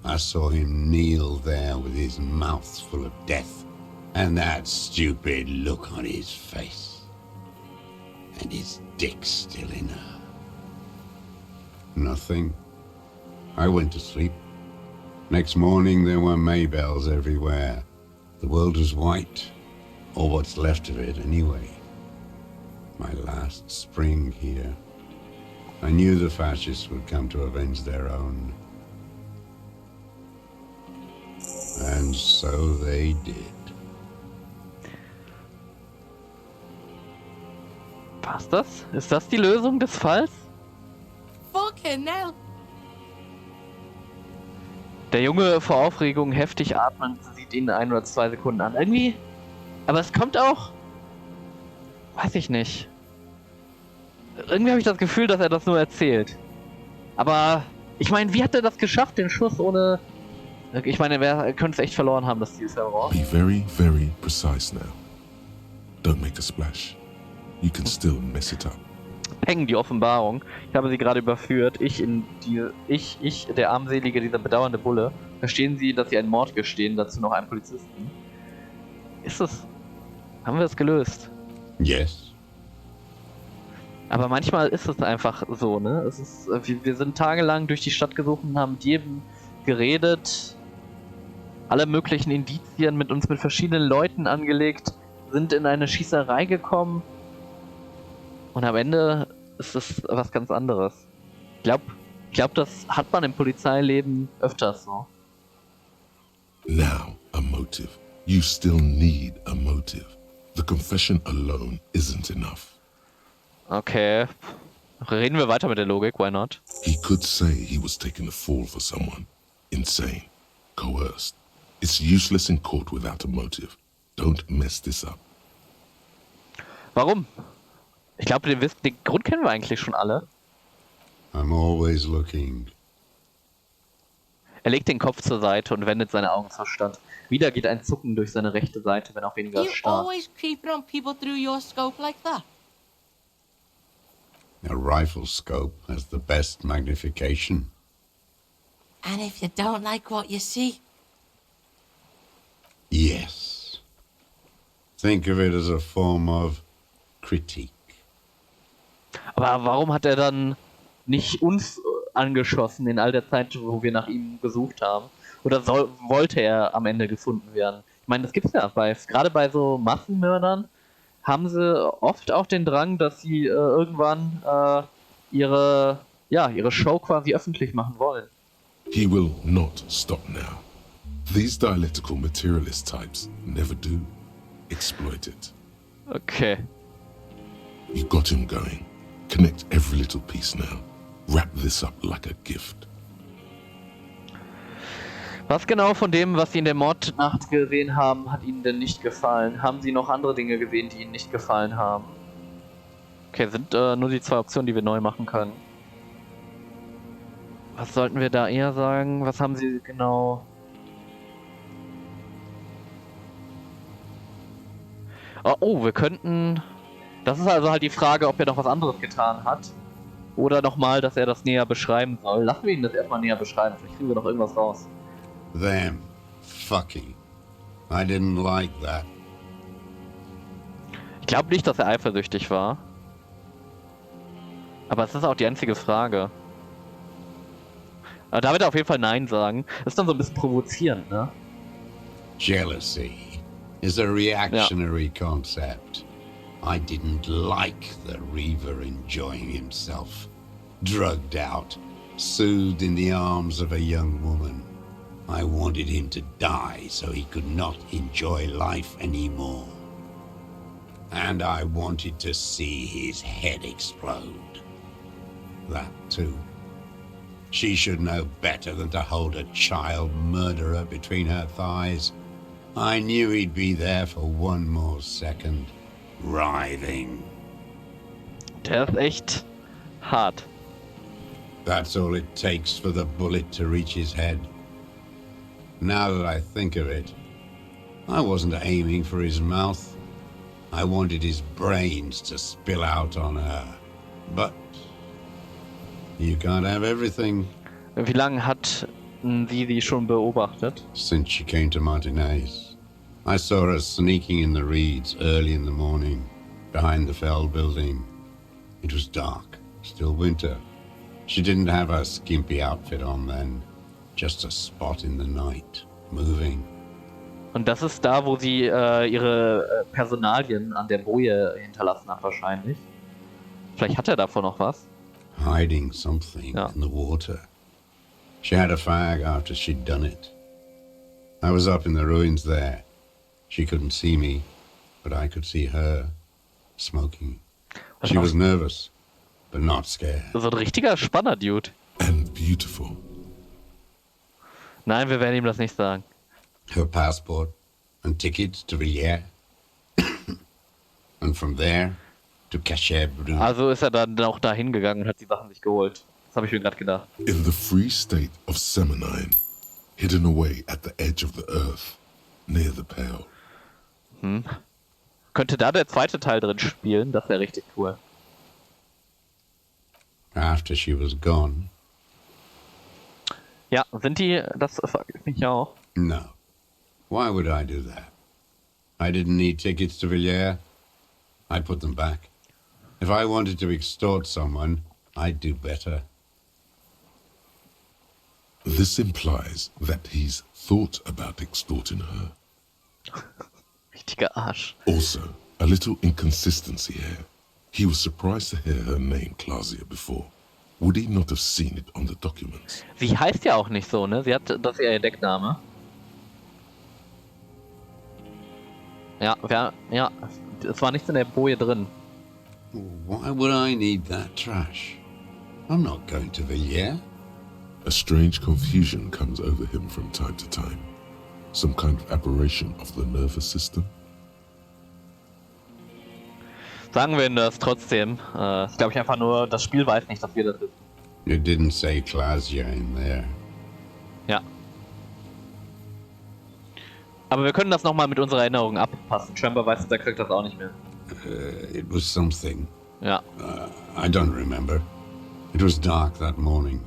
I saw him kneel there with his mouth full of death, and that stupid look on his face. And his dick still in her. Nothing. I went to sleep. Next morning there were Maybells everywhere. The world was white, or what's left of it anyway. My last spring here. I knew the fascists would come to avenge their own. And so they did.
War's das? Ist das die Lösung des Falls?
Fucking hell.
Der Junge vor Aufregung heftig atmend sieht ihn 1 oder 2 Sekunden an. Irgendwie. Aber es kommt auch. Weiß ich nicht. Irgendwie habe ich das Gefühl, dass er das nur erzählt. Aber ich meine, wie hat er das geschafft, den Schuss ohne. Ich meine, er könnte es echt verloren haben, das Zielserver.
Be very, very precise now. Don't make a splash. You can still mess it up.
Peng, die Offenbarung. Ich habe sie gerade überführt. Ich, der armselige, dieser bedauernde Bulle. Verstehen Sie, dass Sie einen Mord gestehen, dazu noch einen Polizisten? Ist es? Haben wir es gelöst?
Yes.
Aber manchmal ist es einfach so, ne? Es ist, wir sind tagelang durch die Stadt gesucht und haben mit jedem geredet, alle möglichen Indizien mit uns mit verschiedenen Leuten angelegt, sind in eine Schießerei gekommen und am Ende ist es was ganz anderes. Ich glaub, das hat man im Polizeileben öfters so.
Now, a motive. You still need a motive. The confession alone isn't enough.
Okay. Reden wir weiter mit der Logik, why not?
He could say he was taking a fall for someone. Insane. Coerced. It's useless in court without a motive. Don't mess this up.
Warum? Ich glaube, den Grund kennen wir eigentlich schon alle.
I'm always looking.
Er legt den Kopf zur Seite und wendet seine Augen zur Stadt. Wieder geht ein Zucken durch seine rechte Seite, wenn auch weniger
You
stark.
always creeping on people through your scope like that?
A rifle scope has the best magnification.
And if you don't like what you see,
Yes. Think of it as a form of critique.
Aber warum hat er dann nicht uns angeschossen in all der Zeit, wo wir nach ihm gesucht haben? Oder wollte er am Ende gefunden werden? Ich meine, das gibt's ja gerade bei so Massenmördern haben sie oft auch den Drang, dass sie irgendwann ihre Show quasi öffentlich machen wollen.
He will not stop now. These dialectical materialist types never do. Exploit it.
Okay.
You got him going. Connect every little piece now. Wrap this up like a gift.
Was genau von dem, was Sie in der Mordnacht gesehen haben, hat Ihnen denn nicht gefallen? Haben Sie noch andere Dinge gesehen, die Ihnen nicht gefallen haben? Okay, sind nur die 2 Optionen, die wir neu machen können. Was sollten wir da eher sagen? Was haben Sie genau... Oh, wir könnten... Das ist also halt die Frage, ob er noch was anderes getan hat. Oder nochmal, dass er das näher beschreiben soll. Lassen wir ihn das erstmal näher beschreiben, vielleicht kriegen wir noch irgendwas raus.
Them. Fucking. I didn't like that.
Ich glaube nicht, dass er eifersüchtig war. Aber es ist auch die einzige Frage. Da wird er auf jeden Fall Nein sagen. Das ist dann so ein bisschen provozierend, ne?
Jealousy is a reactionary concept. I didn't like the Reaver enjoying himself. Drugged out, soothed in the arms of a young woman. I wanted him to die so he could not enjoy life anymore. And I wanted to see his head explode. That too. She should know better than to hold a child murderer between her thighs. I knew he'd be there for one more second, writhing.
Der ist echt hart.
That's all it takes for the bullet to reach his head. Now that I think of it, I wasn't aiming for his mouth. I wanted his brains to spill out on her. But you can't have everything.
Wie lange hat sie schon beobachtet?
Since she came to Martinez. I saw her sneaking in the reeds early in the morning, behind the Feld building. It was dark, still winter. She didn't have her skimpy outfit on then. Just a spot in the night, moving.
Und das ist da, wo sie ihre Personalien an der Boje hinterlassen hat wahrscheinlich. Vielleicht hat er davon noch was.
Hiding something in the water. She had a fag after she'd done it. I was up in the ruins there. She couldn't see me, but I could see her, smoking. She was nervous, but not scared.
So ein richtiger Spanner-Dude.
And beautiful.
Nein, wir werden ihm das nicht sagen.
Her passport and tickets to Villiers. And from there to Cachet-Brun.
Also ist er dann auch da hingegangen und hat die Sachen sich geholt. Das habe ich mir gerade gedacht.
In the free state of Semonine, hidden away at the edge of the earth, near the Pale.
Könnte da der zweite Teil drin spielen? Das wäre richtig cool.
After she was gone.
Ja, sind die, das frage ich mich auch.
No. Why would I do that? I didn't need tickets to Villiers. I put them back. If I wanted to extort someone, I'd do better.
This implies that he's thought about extorting her.
Richtiger Arsch.
Also, a little inconsistency here. He was surprised to hear her name Clausia before. Would he not have seen it on the documents?
Sie heißt ja auch nicht so, ne? Sie hat, das ist ihr Deckname. Ja, es war nichts in der Boje drin.
Why would I need that trash? I'm not going to Villiers.
A strange confusion comes over him from time to time. Some kind of aberration of the nervous system.
Sagen wir ihm das trotzdem. Ich glaube einfach nur, das Spiel weiß nicht, dass wir das wissen.
You didn't say Clausia in there.
Ja. Aber wir können das nochmal mit unserer Erinnerung abpassen. Scheinbar weiß der Charakter das auch nicht mehr.
It was something.
Ja.
I don't remember. It was dark that morning.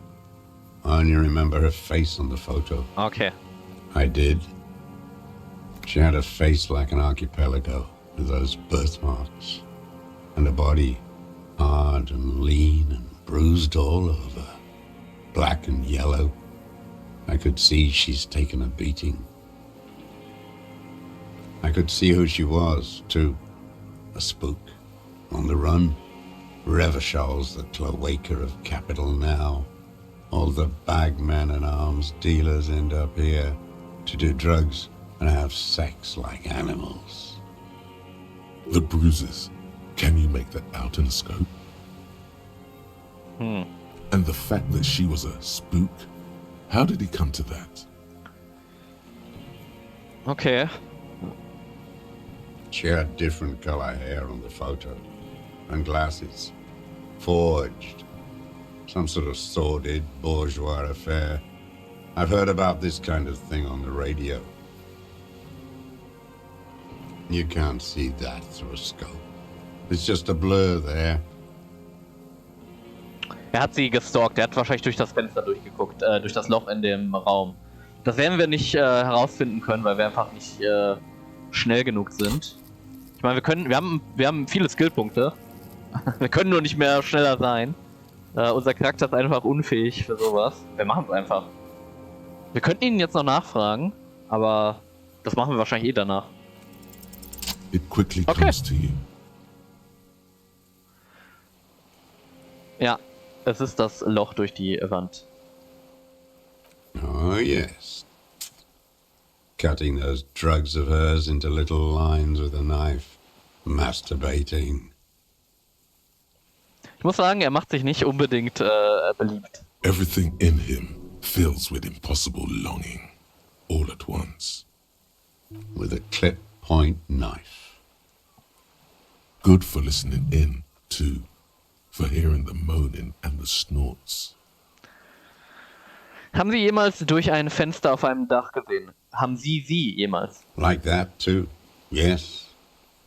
I only remember her face on the photo.
Okay.
I did. She had a face like an archipelago with those birthmarks. And a body hard and lean and bruised all over. Black and yellow. I could see she's taken a beating. I could see who she was, too. A spook. On the run. Revershal's the cloaca of capital now. All the bagmen and arms dealers end up here to do drugs and have sex like animals.
The bruises. Can you make that out in the scope? And the fact that she was a spook? How did he come to that?
Okay.
She had different color hair on the photo. And glasses. Forged. Some sort of sordid bourgeois affair. I've heard about this kind of thing on the radio. You can't see that through a scope. It's just a blur there.
Er hat sie gestalkt. Er hat wahrscheinlich durch das Fenster durchgeguckt. Durch das Loch in dem Raum. Das werden wir nicht herausfinden können, weil wir einfach nicht schnell genug sind. Ich meine, wir haben viele Skillpunkte. Wir können nur nicht mehr schneller sein. Unser Charakter ist einfach unfähig für sowas. Wir machen es einfach. Wir könnten ihn jetzt noch nachfragen, aber das machen wir wahrscheinlich eh danach.
It quickly
Okay.
comes to you.
Ja, es ist das Loch durch die Wand.
Oh, yes. Cutting those drugs of hers into little lines with a knife. Masturbating.
Ich muss sagen, er macht sich nicht unbedingt beliebt.
Everything in him fills with impossible longing, all at once.
With a clip-point knife.
Good for listening in, too, for hearing the moaning and the snorts.
Haben Sie jemals durch ein Fenster auf einem Dach gesehen? Haben Sie jemals?
Like that, too? Yes.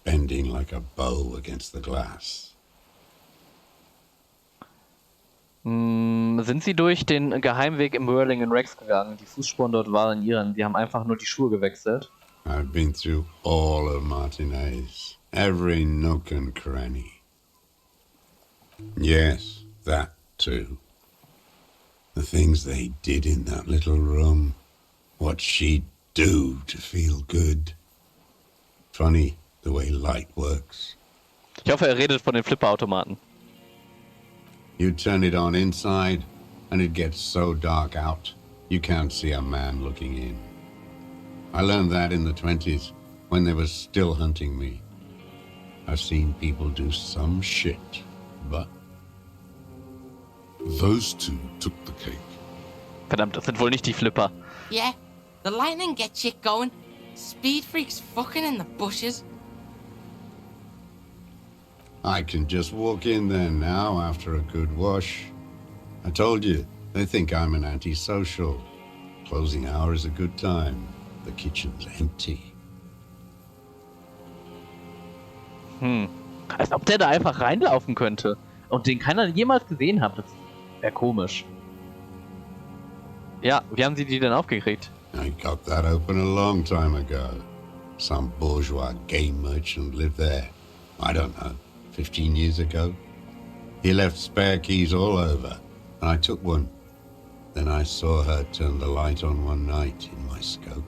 Bending like a bow against the glass.
Sind Sie durch den Geheimweg im Whirling in Rex gegangen? Die Fußspuren dort waren Ihren. Die haben einfach nur die Schuhe gewechselt.
I've been through all of Martinez. Every nook and cranny. Yes, that too. The things they did in that little room. What she'd do to feel good. Funny, the way light works.
Ich hoffe, er redet von den Flipperautomaten.
You turn it on inside, and it gets so dark out, you can't see a man looking in. I learned that in the 20s, when they were still hunting me. I've seen people do some shit, but...
Those two took the cake.
Verdammt, das sind wohl nicht die Flipper.
Yeah, the lightning gets shit going. Speed freaks fucking in the bushes.
I can just walk in there now after a good wash. I told you, they think I'm an antisocial. Closing hour is a good time. The kitchen's empty.
Als ob der da einfach reinlaufen könnte und den keiner jemals gesehen hat. Das wäre komisch. Ja, wie haben Sie die denn aufgekriegt?
I got that open a long time ago. Some bourgeois game merchant lived there. I don't know, 15 years ago. He left spare keys all over, and I took one. Then I saw her turn the light on one night in my scope.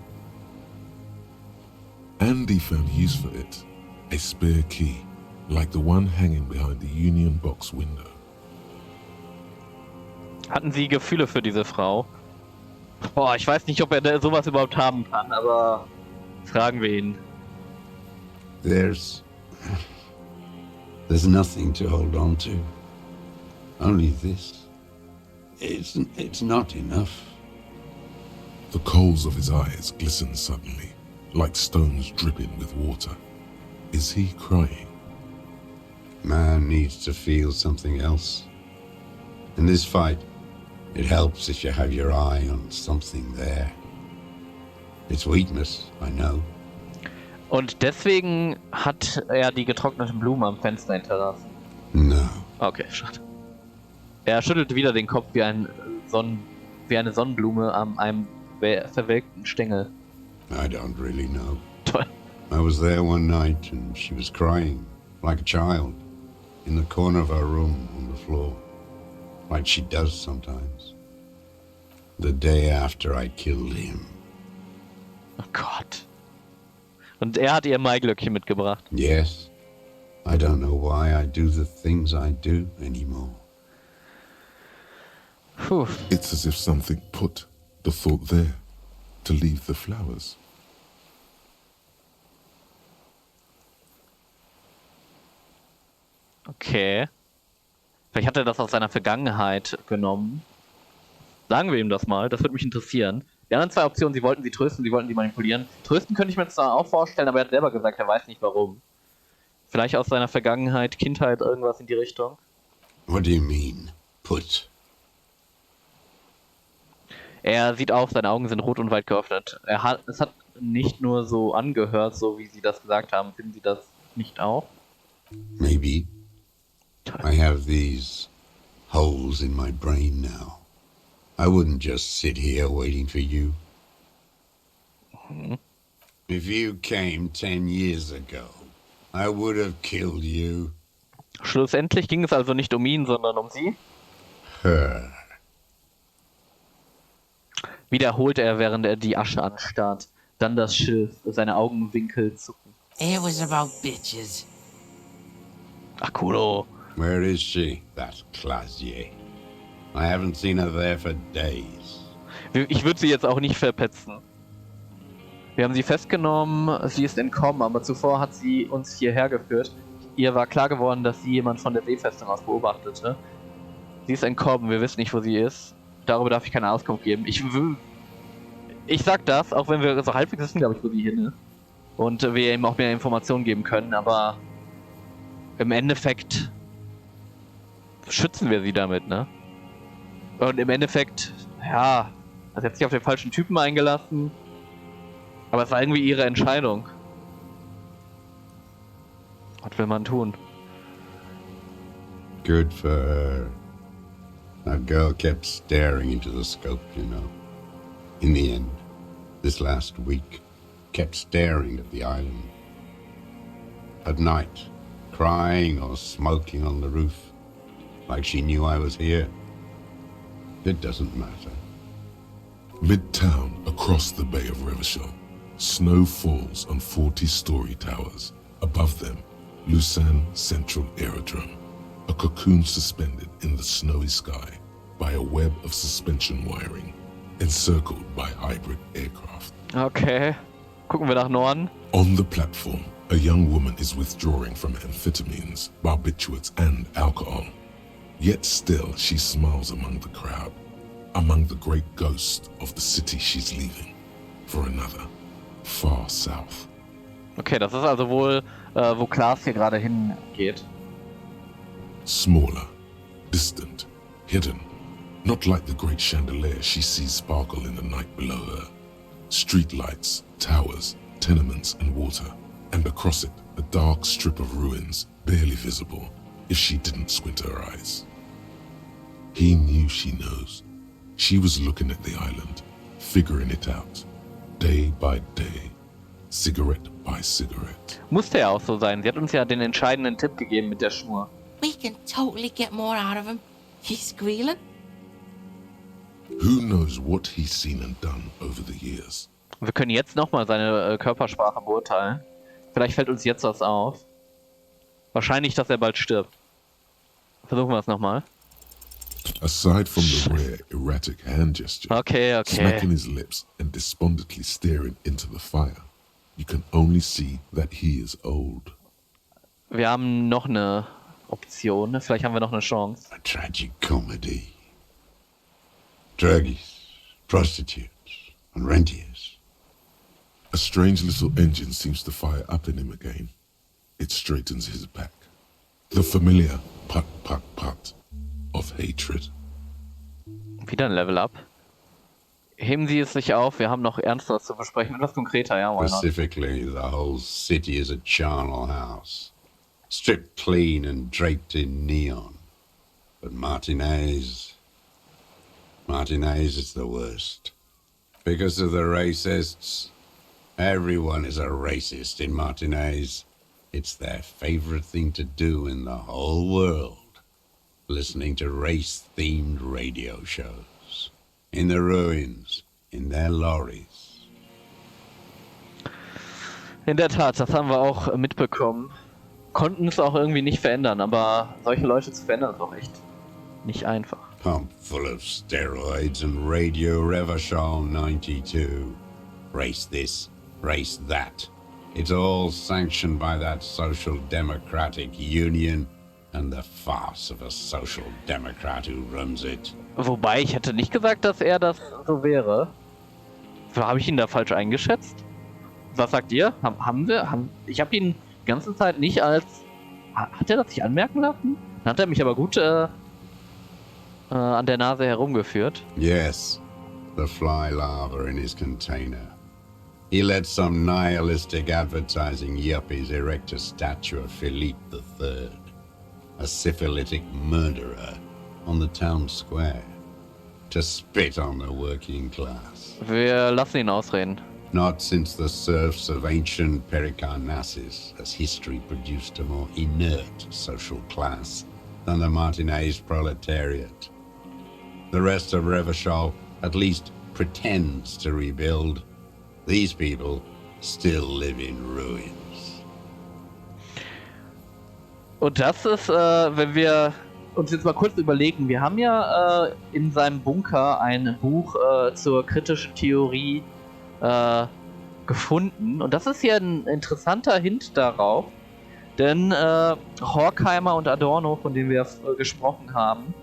Andy found use for it, a spare key, like the one hanging behind the Union Box window.
Hatten Sie Gefühle für diese Frau? Boah, ich weiß nicht, ob er sowas überhaupt haben kann, aber fragen wir ihn.
There's nothing to hold on to. Only this. It's not enough.
The coals of his eyes glisten suddenly, like stones dripping with water. Is he crying?
Man needs to feel something else. In this fight, it helps if you have your eye on something there. It's weakness, I know.
Und deswegen hat er die getrockneten Blumen am Fenster hinterlassen.
No.
Okay, schade. Er schüttelt wieder den Kopf wie eine Sonnenblume an einem verwelkten Stängel.
I don't really know.
Toll.
I was there one night and she was crying, like a child, in the corner of her room on the floor, like she does sometimes. The day after I killed him.
Oh Gott. Und er hat ihr Maiglöckchen mitgebracht.
Yes. I don't know why I do the things I do anymore.
Puh.
It's as if something put the thought there, to leave the flowers.
Okay. Vielleicht hat er das aus seiner Vergangenheit genommen. Sagen wir ihm das mal, das würde mich interessieren. Die anderen zwei Optionen, sie wollten sie trösten, sie wollten sie manipulieren. Trösten könnte ich mir zwar auch vorstellen, aber er hat selber gesagt, er weiß nicht warum. Vielleicht aus seiner Vergangenheit, Kindheit, irgendwas in die Richtung.
What do you mean, put?
Er sieht auf, seine Augen sind rot und weit geöffnet. Es hat nicht nur so angehört, so wie Sie das gesagt haben. Finden Sie das nicht auch?
Maybe. I have these holes in my brain now. I wouldn't just sit here waiting for you. If you came 10 years ago, I would have killed you.
Schlussendlich ging es also nicht um ihn, sondern um Sie?
Her.
Wiederholt er, während er die Asche anstarrt. Dann das Schilf, seine Augenwinkel zucken.
It was about bitches.
Ach, Kudo.
Where is she, that Clasier? I haven't seen her there for days.
Ich würde sie jetzt auch nicht verpetzen. Wir haben sie festgenommen, sie ist entkommen, aber zuvor hat sie uns hierher geführt. Ihr war klar geworden, dass sie jemand von der Seefestung aus beobachtete. Sie ist entkommen, wir wissen nicht, wo sie ist. Darüber darf ich keine Auskunft geben. Ich sag das, auch wenn wir so halbwegs wissen, glaube ich, wo sie hin ist. Und wir ihm auch mehr Informationen geben können, aber im Endeffekt schützen wir sie damit, ne? Und im Endeffekt, ja, sie hat sich auf den falschen Typen eingelassen, aber es war irgendwie ihre Entscheidung. Was will man tun?
Good for her. That girl kept staring into the scope, you know. In the end, this last week, kept staring at the island. At night, crying or smoking on the roof, like she knew I was here. It doesn't matter.
Midtown, across the Bay of Revachol, snow falls on 40-story towers. Above them, Lausanne Central Aerodrome, a cocoon suspended in the snowy sky by a web of suspension wiring, encircled by hybrid aircraft.
Okay, gucken wir nach Norden.
On the platform, a young woman is withdrawing from amphetamines, barbiturates, and alcohol. Yet still she smiles among the crowd, among the great ghosts of the city she's leaving for another, far south.
Okay, das ist also wohl, wo Klaas hier gerade hingeht.
Smaller, distant, hidden, not like the great chandelier she sees sparkle in the night below her. Streetlights, towers, tenements and water, and across it a dark strip of ruins, barely visible if she didn't squint her eyes. He knew she knows. She was looking at the island, figuring it out, day by day, cigarette by cigarette.
Musste ja auch so sein. Sie hat uns ja den entscheidenden Tipp gegeben mit der Schnur.
We can totally get more out of him. He's squealing.
Who knows what he's seen and done over the years?
Wir können jetzt nochmal seine Körpersprache beurteilen. Vielleicht fällt uns jetzt was auf. Wahrscheinlich, dass er bald stirbt. Versuchen wir es nochmal.
Aside from the rare, erratic hand gesture,
Okay.
smacking his lips and despondently staring into the fire, you can only see that he is old.
Wir haben noch eine Option. Vielleicht haben wir noch eine Chance.
A tragic comedy. Druggies, prostitutes, and rentiers.
A strange little engine seems to fire up in him again. It straightens his back. The familiar put, put, put of hatred.
Wieder ein Level Up. Heben Sie es sich auf. Wir haben noch Ernstes zu besprechen. Etwas konkreter, ja, why not?
Specifically, the whole city is a charnel house. Stripped clean and draped in neon. But Martinez is the worst. Because of the racists. Everyone is a racist in Martinez. It's their favorite thing to do in the whole world. Listening to race-themed radio shows. In the ruins, in their lorries.
In der Tat, das haben wir auch mitbekommen. Konnten es auch irgendwie nicht verändern, aber solche Leute zu verändern ist auch echt nicht einfach.
Pump full of steroids and Radio Revachol 92. Race this, race that. It's all sanctioned by that Social Democratic Union and the farce of a Social Democrat who runs it.
Wobei, ich hätte nicht gesagt, dass er das so wäre. Habe ich ihn da falsch eingeschätzt? Was sagt ihr? Ich habe ihn die ganze Zeit nicht als... Hat er das sich anmerken lassen? Dann hat er mich aber gut an der Nase herumgeführt.
Yes, the fly larva in his container. He let some nihilistic advertising yuppies erect a statue of Philippe III, a syphilitic murderer, on the town square, to spit on the working class.
Wir lassen ihn ausreden.
Not since the serfs of ancient Pericarnassus has history produced a more inert social class than the Martinez proletariat. The rest of Revachol at least pretends to rebuild. These people still live in ruins.
Und das ist, wenn wir uns jetzt mal kurz überlegen, wir haben ja in seinem Bunker ein Buch zur kritischen Theorie gefunden. Und das ist hier ein interessanter Hint darauf, denn Horkheimer und Adorno, von denen wir gesprochen haben,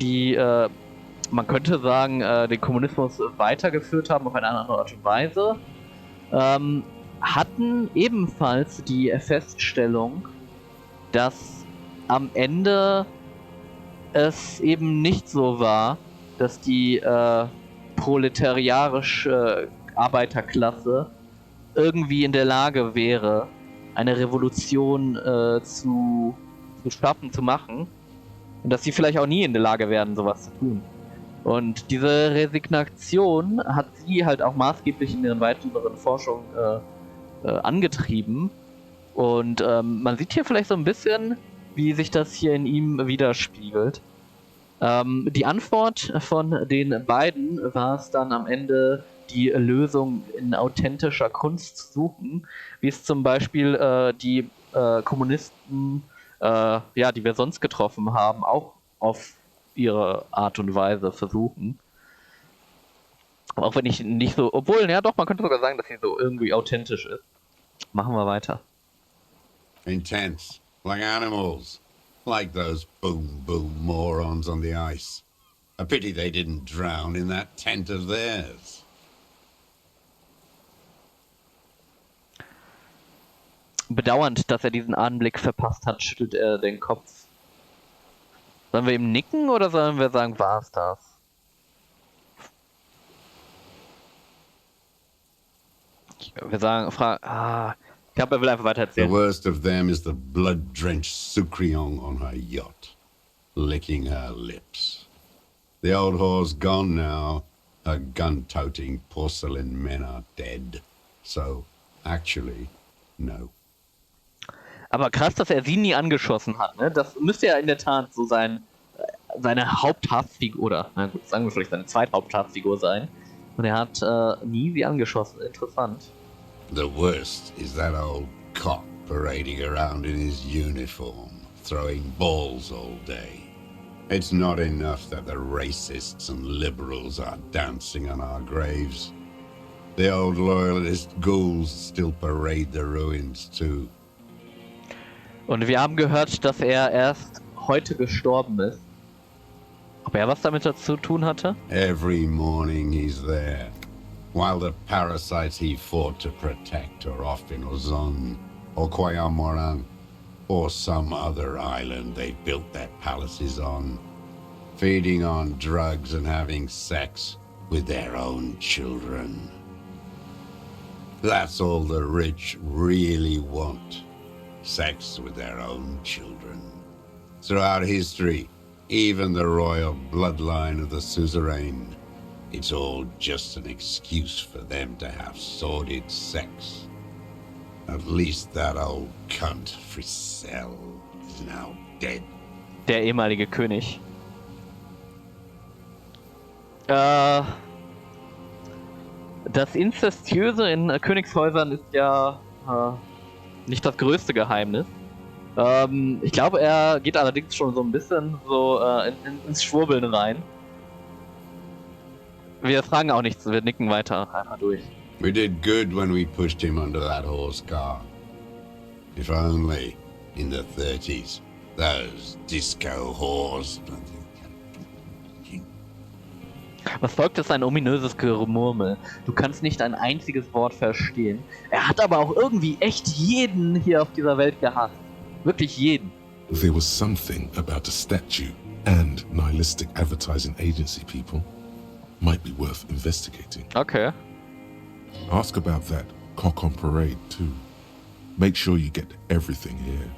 die, man könnte sagen, den Kommunismus weitergeführt haben auf eine andere Art und Weise, hatten ebenfalls die Feststellung, dass am Ende es eben nicht so war, dass die proletariarische Arbeiterklasse irgendwie in der Lage wäre, eine Revolution zu schaffen, zu machen. Und dass sie vielleicht auch nie in der Lage werden, sowas zu tun. Und diese Resignation hat sie halt auch maßgeblich in ihren weiteren Forschungen angetrieben. Und man sieht hier vielleicht so ein bisschen, wie sich das hier in ihm widerspiegelt. Die Antwort von den beiden war es dann am Ende, die Lösung in authentischer Kunst zu suchen, wie es zum Beispiel die Kommunisten, die wir sonst getroffen haben, auch auf ihre Art und Weise versuchen. Auch wenn ich nicht so, obwohl, ja doch, man könnte sogar sagen, dass sie so irgendwie authentisch ist. Machen wir weiter.
Intense, like animals, like those boom boom morons on the ice. A pity they didn't drown in that tent of theirs.
Bedauernd, dass er diesen Anblick verpasst hat, schüttelt er den Kopf. Sollen wir ihm nicken oder sollen wir sagen, war's das? Wir sagen, ich glaube, er will einfach weiter
The
erzählen.
worst of them is the blood-drenched Sucrion on her yacht, licking her lips. The old whore's gone now. Her gun-toting porcelain men are dead. So, actually, no.
Aber krass, dass er sie nie angeschossen hat, ne? Das müsste ja in der Tat so seine Haupthassfigur, oder, na gut, sagen wir vielleicht seine Zweithaupthassfigur sein. Und er hat nie sie angeschossen. Interessant.
The worst is that old cop parading around in his uniform, throwing balls all day. It's not enough that the racists and liberals are dancing on our graves. The old loyalist ghouls still parade the ruins too.
Und wir haben gehört, dass er erst heute gestorben ist. Ob er was damit zu tun hatte?
Every morning he's there, while the parasites he fought to protect are off in Ozon, or Koyamorang, or some other island they built their palaces on, feeding on drugs and having sex with their own children. That's all the rich really want. Sex with their own children. Throughout history, even the royal bloodline of the suzerain, it's all just an excuse for them to have sordid sex. At least that old cunt Frisell is now dead.
Der ehemalige König. Das Inzestiöse in Königshäusern ist ja nicht das größte Geheimnis. Ich glaube, er geht allerdings schon so ein bisschen so ins Schwurbeln rein. Wir fragen auch nichts, wir nicken weiter einmal durch.
We did good when we pushed him under that horse car. If only, in the 30s, those disco whores.
Was folgt, ist ein ominöses Gemurmel. Du kannst nicht ein einziges Wort verstehen. Er hat aber auch irgendwie echt jeden hier auf dieser Welt gehasst. Wirklich jeden.
There was something about a statue and nihilistic advertising agency people. Might be worth investigating.
Okay.
Ask about that cock on parade too. Make sure you get everything here.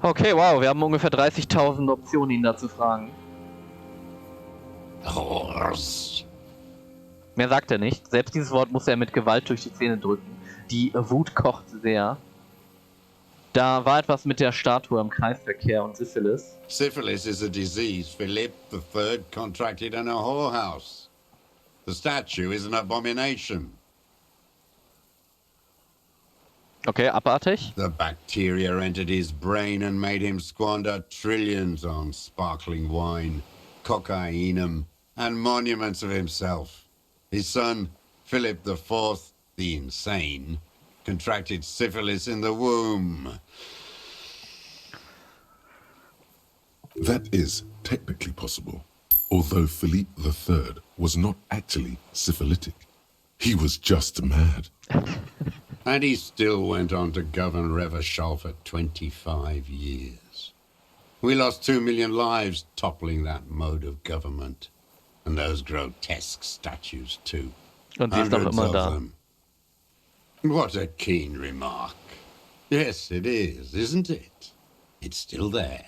Okay, wow, wir haben ungefähr 30.000 Optionen, ihn da zu fragen.
Horse.
Mehr sagt er nicht. Selbst dieses Wort muss er mit Gewalt durch die Zähne drücken. Die Wut kocht sehr. Da war etwas mit der Statue im Kreisverkehr und Syphilis.
Syphilis is a disease Philip III contracted in a whorehouse. The statue is an abomination.
Okay, abartig.
The bacteria entered his brain and made him squander trillions on sparkling wine, cocainum, and monuments of himself. His son, Philip IV, the insane, contracted syphilis in the womb.
That is technically possible, although Philippe III was not actually syphilitic. He was just mad.
And he still went on to govern Revachol for 25 years. We lost 2 million lives toppling that mode of government. And those grotesque statues, too.
Und sie ist doch
Hundreds
immer
of
da.
them. What a keen remark. Yes, it is, isn't it? It's still there.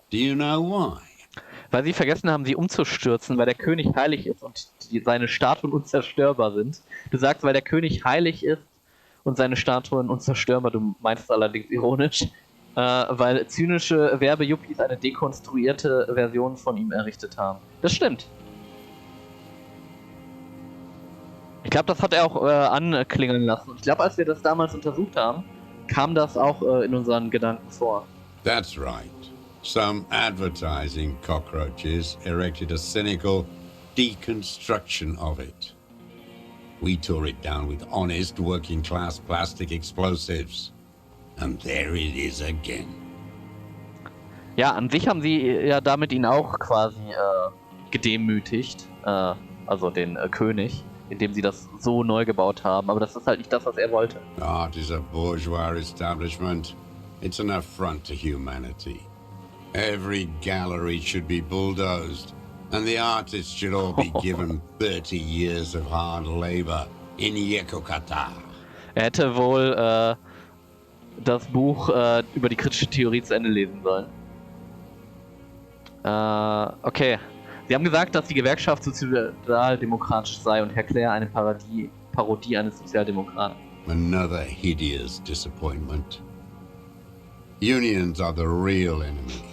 Do you know why?
Weil sie vergessen haben, sie umzustürzen, weil der König heilig ist und seine Statuen unzerstörbar sind. Du sagst, weil der König heilig ist und seine Statuen unzerstörbar. Du meinst es allerdings ironisch. Weil zynische Werbejuppies eine dekonstruierte Version von ihm errichtet haben. Das stimmt. Ich glaube, das hat er auch anklingeln lassen. Und ich glaube, als wir das damals untersucht haben, kam das auch in unseren Gedanken vor.
That's right. Some advertising cockroaches erected a cynical deconstruction of it. We tore it down with honest working-class plastic explosives. And there it is again.
Ja, an sich haben sie ja damit ihn auch quasi gedemütigt, also den König, indem sie das so neu gebaut haben. Aber das ist halt nicht das, was er wollte.
Art is a bourgeois establishment. It's an affront to humanity. Every gallery should be bulldozed, and the artists should all be given 30 years of hard labor in Yekokata.
Er hätte wohl das Buch über die kritische Theorie zu Ende lesen sollen. Okay. Sie haben gesagt, dass die Gewerkschaft sozialdemokratisch sei und Herr Clare eine Parodie eines Sozialdemokraten.
Another hideous disappointment. Unions are the real enemy.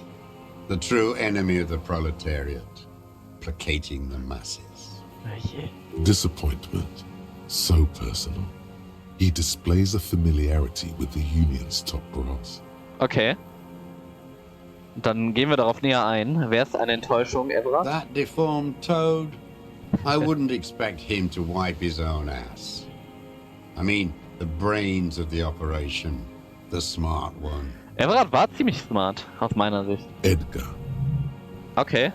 The true enemy of the proletariat. Placating the masses.
Disappointment. So personal. He displays a familiarity with the union's top brass.
Okay. Dann gehen wir darauf näher ein. Wer ist eine Enttäuschung, Evra?
That deformed toad? I wouldn't expect him to wipe his own ass. I mean, the brains of the operation. The smart one.
Everard war ziemlich smart, aus meiner Sicht.
Edgar.
Okay.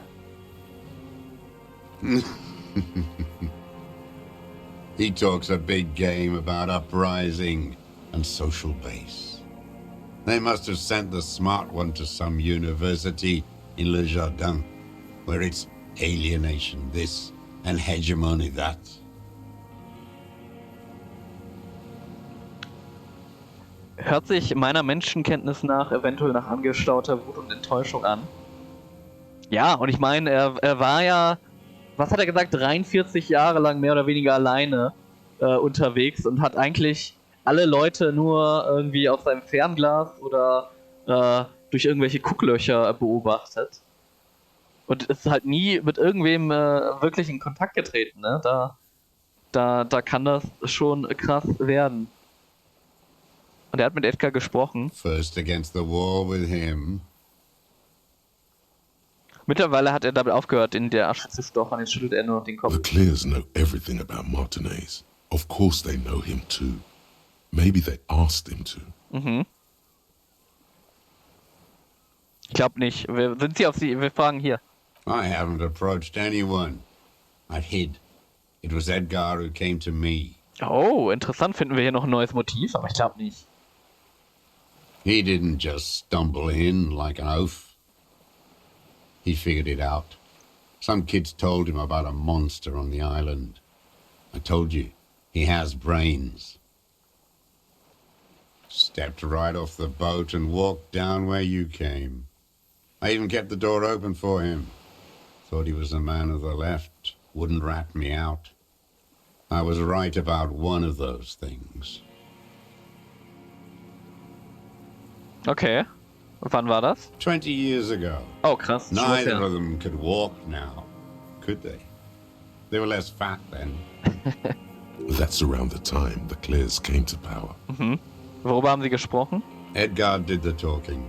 He talks a big game about uprising and social base. They must have sent the smart one to some university in Le Jardin, where it's alienation this and hegemony that.
Hört sich meiner Menschenkenntnis nach eventuell nach angestauter Wut und Enttäuschung an. Ja, und ich meine, er war ja, was hat er gesagt, 43 Jahre lang mehr oder weniger alleine unterwegs und hat eigentlich alle Leute nur irgendwie auf seinem Fernglas oder durch irgendwelche Gucklöcher beobachtet. Und ist halt nie mit irgendwem wirklich in Kontakt getreten, ne? Da kann das schon krass werden. Und er hat mit Edgar gesprochen.
First against the wall with him.
Mittlerweile hat er damit aufgehört, in der Asche zu stochern. Jetzt schüttelt er nur noch den Kopf.
The Clears know everything about Martinez. Of course they know him too. Maybe they asked him to.
Mhm. Ich glaube nicht. Wir fragen hier.
I haven't approached anyone. I've hid. It was Edgar who came to me.
Oh, interessant, finden wir hier noch ein neues Motiv, aber ich glaube nicht.
He didn't just stumble in like an oaf. He figured it out. Some kids told him about a monster on the island. I told you, he has brains. Stepped right off the boat and walked down where you came. I even kept the door open for him. Thought he was a man of the left, wouldn't rat me out. I was right about one of those things.
Okay. Wann war das?
20 years ago.
Oh, krass.
Neither of them could walk now, could they? They were less fat then.
That's around the time the Clears came to power.
Mhm. Worüber haben sie gesprochen?
Edgar did the talking.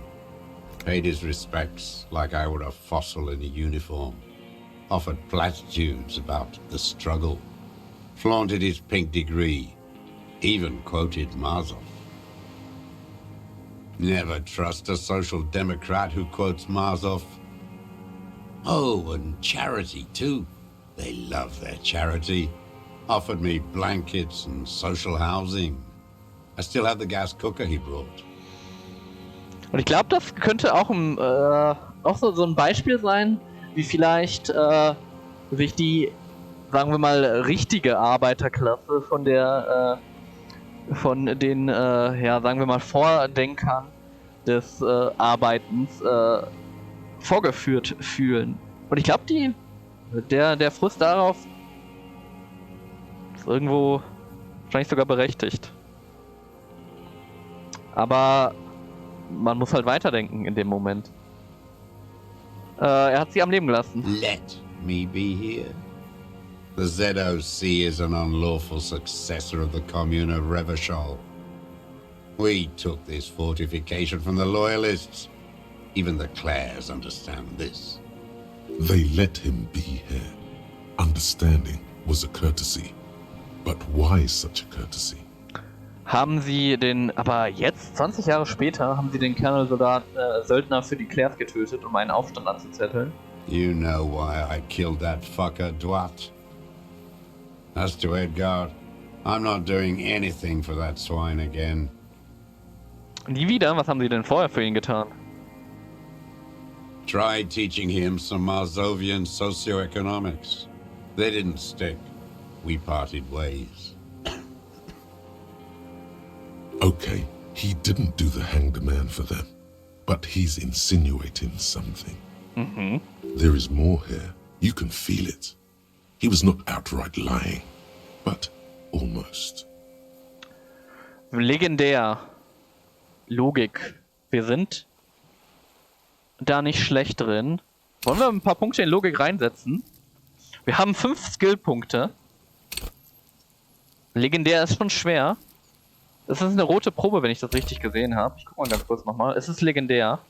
Paid his respects like I were a fossil in a uniform. Offered platitudes about the struggle. Flaunted his pink degree. Even quoted Marzoff. Never trust a social democrat who quotes Marzoff. Oh, and charity too. They love their charity. Offered me blankets and social housing. I still have the gas cooker he brought.
Und ich glaube, das könnte auch so ein Beispiel sein, wie vielleicht sich die, sagen wir mal, richtige Arbeiterklasse von den, sagen wir mal, Vordenkern des Arbeitens vorgeführt fühlen. Und ich glaube, der Frust darauf ist irgendwo wahrscheinlich sogar berechtigt. Aber man muss halt weiterdenken in dem Moment. Er hat sie am Leben gelassen.
Let me be here. The ZOC is an unlawful successor of the Commune of Revachol. We took this fortification from the Loyalists. Even the Clares understand this.
They let him be here. Understanding was a courtesy. But why such a courtesy?
Haben Sie aber jetzt, 20 Jahre später, haben Sie den Söldner für die Claires getötet, um einen Aufstand anzuzetteln?
You know why I killed that fucker, Dwat. As to Edgar, I'm not doing anything for that swine again.
Nie wieder? Was haben Sie denn vorher für ihn getan?
Tried teaching him some Marsovian socioeconomics. They didn't stick. We parted ways.
Okay, he didn't do the hanged man for them, but he's insinuating something.
Mhm.
There is more here. You can feel it. He was not outright lying, but almost.
Legendär. Logik. Wir sind da nicht schlecht drin. Wollen wir ein paar Punkte in Logik reinsetzen? Wir haben 5 Skillpunkte. Legendär ist schon schwer. Das ist eine rote Probe, wenn ich das richtig gesehen habe. Ich guck mal ganz kurz nochmal. Es ist legendär.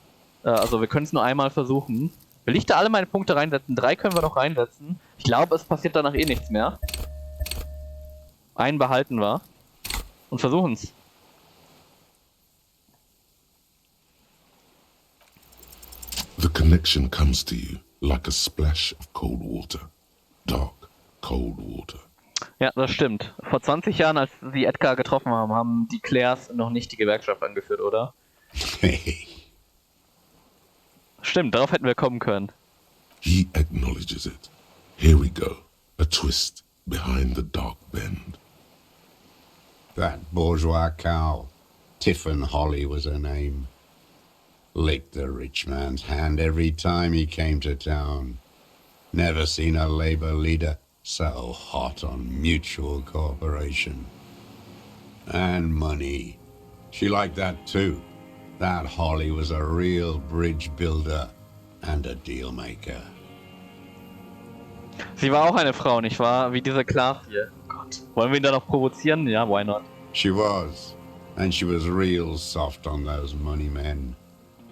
Also wir können es nur einmal versuchen. Will ich da alle meine Punkte reinsetzen? 3 können wir noch reinsetzen. Ich glaube, es passiert danach eh nichts mehr. Einen behalten wir. Und versuchen es.
The connection comes to you like a splash of cold water. Dark, cold water.
Ja, das stimmt. Vor 20 Jahren, als sie Edgar getroffen haben, haben die Claires noch nicht die Gewerkschaft angeführt, oder?
Hey.
Stimmt, darauf hätten wir kommen können.
He acknowledges it. Here we go. A twist behind the dark bend.
That bourgeois cow, Tiffin Holly was her name. Licked the rich man's hand every time he came to town. Never seen a labor leader so hot on mutual cooperation. And money. She liked that too. That Holly was a real bridge builder and a deal maker.
Sie war auch eine Frau, nicht wahr? Wie diese Klaas hier. Oh Gott. Wollen wir ihn da noch provozieren? Ja, why not?
She was. And she was real soft on those money men.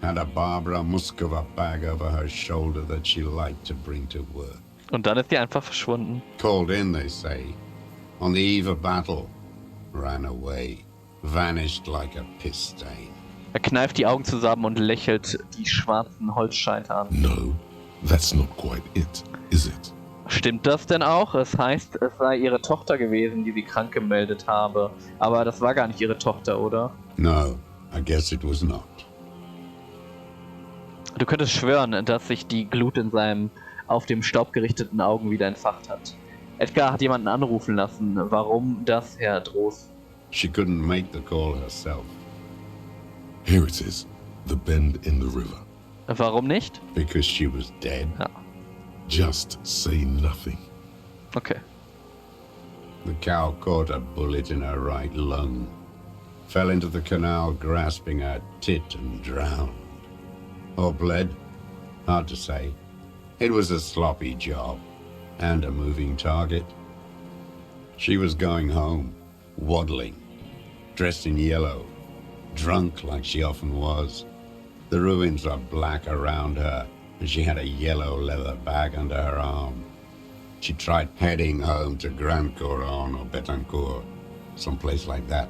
Had a Barbara Muskova bag over her shoulder that she liked to bring to work.
Und dann ist die einfach verschwunden.
Called in, they say. On the eve of battle. Ran away. Vanished like a piss stain.
Er kneift die Augen zusammen und lächelt die schwarzen Holzscheite an.
No, that's not quite it, is it?
Stimmt das denn auch? Es heißt, es sei ihre Tochter gewesen, die sie krank gemeldet habe. Aber das war gar nicht ihre Tochter, oder?
No, I guess it was not.
Du könntest schwören, dass sich die Glut in seinem auf dem Staub gerichteten Augen wieder entfacht hat. Edgar hat jemanden anrufen lassen. Warum das, Herr Droß?
She couldn't make the call herself.
Here it is, the bend in the river.
Warum nicht?
Because she was dead.
Ja,
Just say nothing.
okay.
The cow caught a bullet in her right lung. Fell into the canal grasping her tit and drowned. Or bled? Hard to say. It was a sloppy job. And a moving target. She was going home, waddling, dressed in yellow, drunk like she often was. The ruins are black around her, and she had a yellow leather bag under her arm. She tried heading home to Grand Couronne or Betancourt, someplace like that,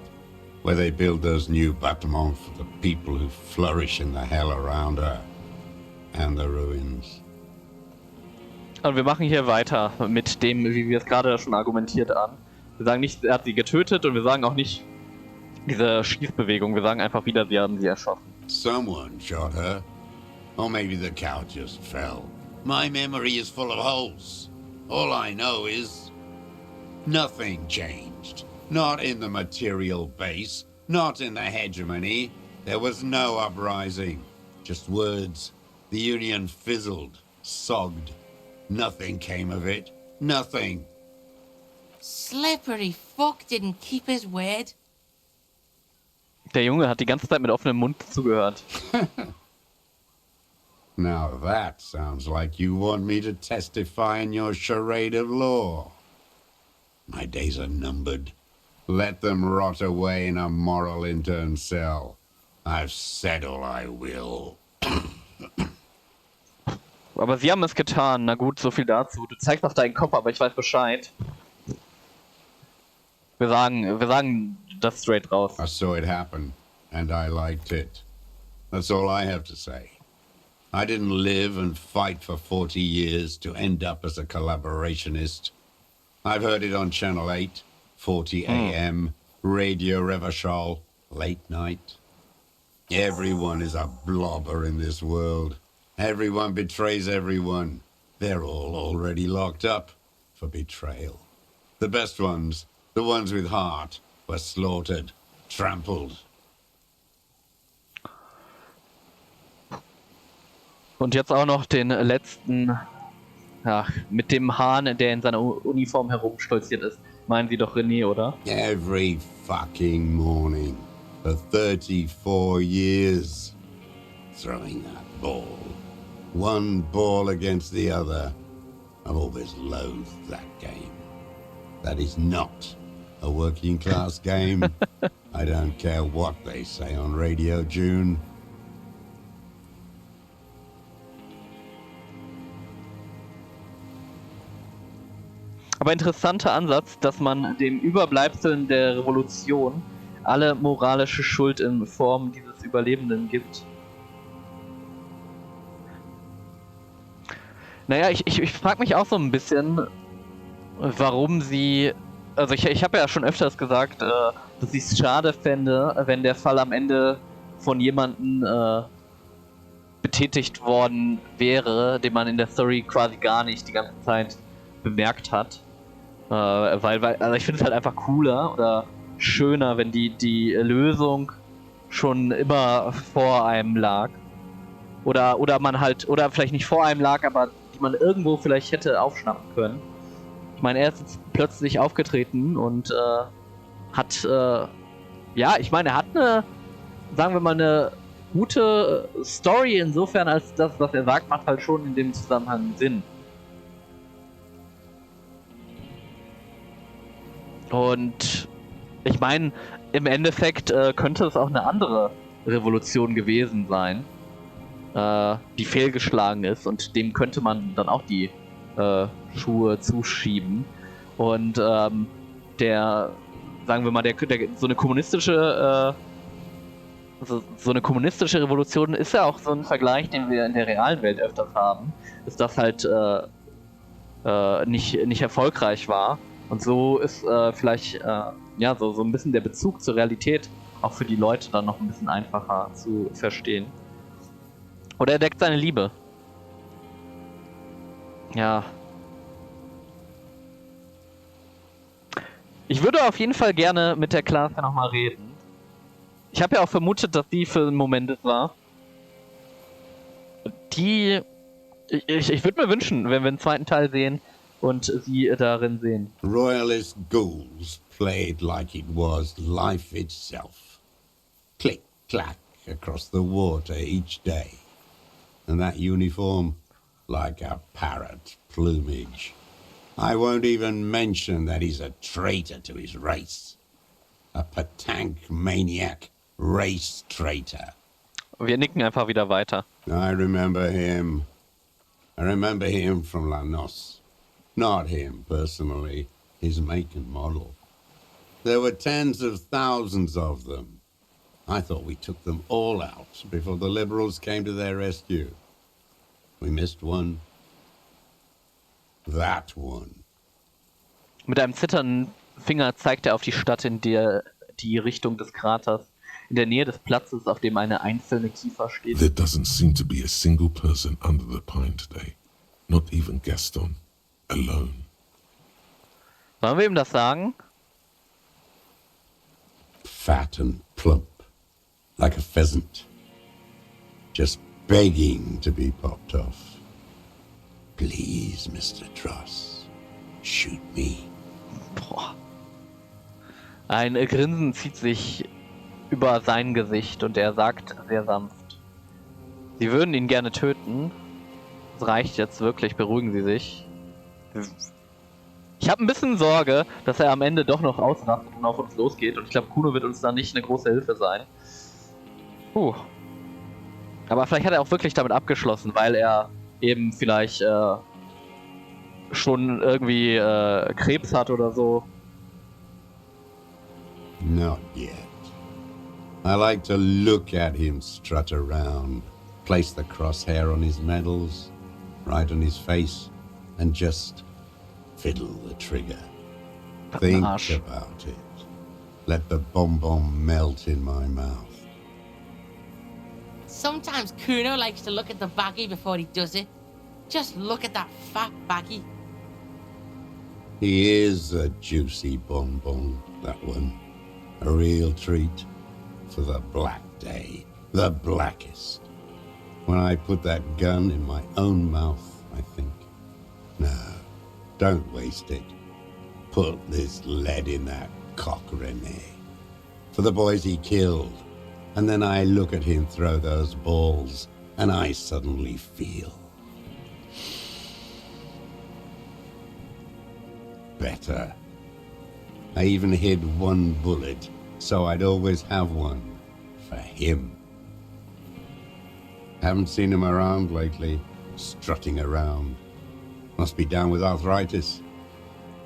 where they build those new bâtiments for the people who flourish in the hell around her and the ruins.
Und wir machen hier weiter mit dem, wie wir es gerade schon argumentiert an. Wir sagen nicht, er hat sie getötet und wir sagen auch nicht diese Schießbewegung. Wir sagen einfach wieder, sie haben sie erschossen.
Someone shot her. Or maybe the cow just fell. My memory is full of holes. All I know is nothing changed. Not in the material base, not in the hegemony. There was no uprising. Just words. The Union fizzled, sogged. Nothing came of it. Nothing.
Slippery fuck didn't keep his word.
Der Junge hat die ganze Zeit mit offenem Mund zugehört.
Now that sounds like you want me to testify in your charade of law. My days are numbered. Let them rot away in a moral intern cell. I've said all I will.
Aber sie haben es getan. Na gut, so viel dazu. Du zeigst auf deinen Kopf, aber ich weiß Bescheid. Wir sagen, das straight raus.
I saw it happen, and I liked it. That's all I have to say. I didn't live and fight for 40 years to end up as a collaborationist. I've heard it on Channel 8, 40 a.m., Radio Revachol, late night. Everyone is a blobber in this world. Everyone betrays everyone. They're all already locked up for betrayal. The best ones, the ones with heart, were slaughtered, trampled.
Und jetzt auch noch den letzten, ja, mit dem Hahn, der in seiner Uniform herumstolziert ist. Meinen Sie doch René, oder?
Every fucking morning for 34 years. Throwing that ball. One ball against the other. I've always loathed that game. That is not a working class game. I don't care what they say on Radio June.
Aber interessanter Ansatz, dass man dem Überbleibseln der Revolution alle moralische Schuld in Form dieses Überlebenden gibt. Naja, ich frage mich auch so ein bisschen, warum sie... Also ich habe ja schon öfters gesagt, dass ich es schade fände, wenn der Fall am Ende von jemandem betätigt worden wäre, den man in der Story quasi gar nicht die ganze Zeit bemerkt hat. Also ich finde es halt einfach cooler oder schöner, wenn die Lösung schon immer vor einem lag. Oder man halt, oder vielleicht nicht vor einem lag, aber die man irgendwo vielleicht hätte aufschnappen können. Ich meine, er ist jetzt plötzlich aufgetreten und hat, ja, ich meine, er hat eine, sagen wir mal, eine gute Story insofern, als das, was er sagt, macht halt schon in dem Zusammenhang Sinn. Und ich meine, im Endeffekt könnte es auch eine andere Revolution gewesen sein, die fehlgeschlagen ist, und dem könnte man dann auch die Schuhe zuschieben. Und sagen wir mal, so eine kommunistische so eine kommunistische Revolution ist ja auch so ein Vergleich, den wir in der realen Welt öfters haben, ist das halt nicht erfolgreich war. Und so ist vielleicht ja so ein bisschen der Bezug zur Realität auch für die Leute dann noch ein bisschen einfacher zu verstehen. Oder er deckt seine Liebe. Ja. Ich würde auf jeden Fall gerne mit der Klasse nochmal reden. Ich habe ja auch vermutet, dass die für einen Moment es war. Ich würde mir wünschen, wenn wir einen zweiten Teil sehen und sie darin sehen.
Royalist ghouls played like it was life itself. Click, clack across the water each day. And that uniform, like a parrot plumage. I won't even mention that he's a traitor to his race. A Patank maniac race traitor.
Wir nicken einfach wieder weiter.
I remember him. I remember him from La Noce. Not him personally, his make and model. There were tens of thousands of them. I thought we took them all out before the Liberals came to their rescue. We missed one. That one.
Mit einem zitternden Finger zeigt er auf die Stadt, in der die Richtung des Kraters, in der Nähe des Platzes, auf dem eine einzelne Kiefer steht.
There doesn't seem to be a single person under the pine today. Not even Gaston. Alone.
Sollen wir ihm das sagen?
Fat and plump, like a pheasant. Just begging to be popped off. Please, Mr. Truss, shoot me.
Boah. Ein Grinsen zieht sich über sein Gesicht und er sagt sehr sanft: Sie würden ihn gerne töten. Es reicht jetzt wirklich, beruhigen Sie sich. Ich habe ein bisschen Sorge, dass er am Ende doch noch ausrastet und auf uns losgeht, und ich glaube, Kuno wird uns da nicht eine große Hilfe sein. Aber vielleicht hat er auch wirklich damit abgeschlossen, weil er eben vielleicht schon irgendwie Krebs hat oder so.
Not yet. I like to look at him strut around, place the crosshair on his medals, right on his face, and just fiddle the trigger. Think
Arsch.
about it. Let the bomb melt in my mouth.
Sometimes Kuno likes to look at the baggie before he does it. Just look at that fat baggie.
He is a juicy bonbon, that one. A real treat for the black day, the blackest. When I put that gun in my own mouth, I think, no, don't waste it. Put this lead in that cock, René. For the boys he killed. And then I look at him throw those balls, and I suddenly feel better. I even hid one bullet, so I'd always have one for him. Haven't seen him around lately, strutting around. Must be down with arthritis.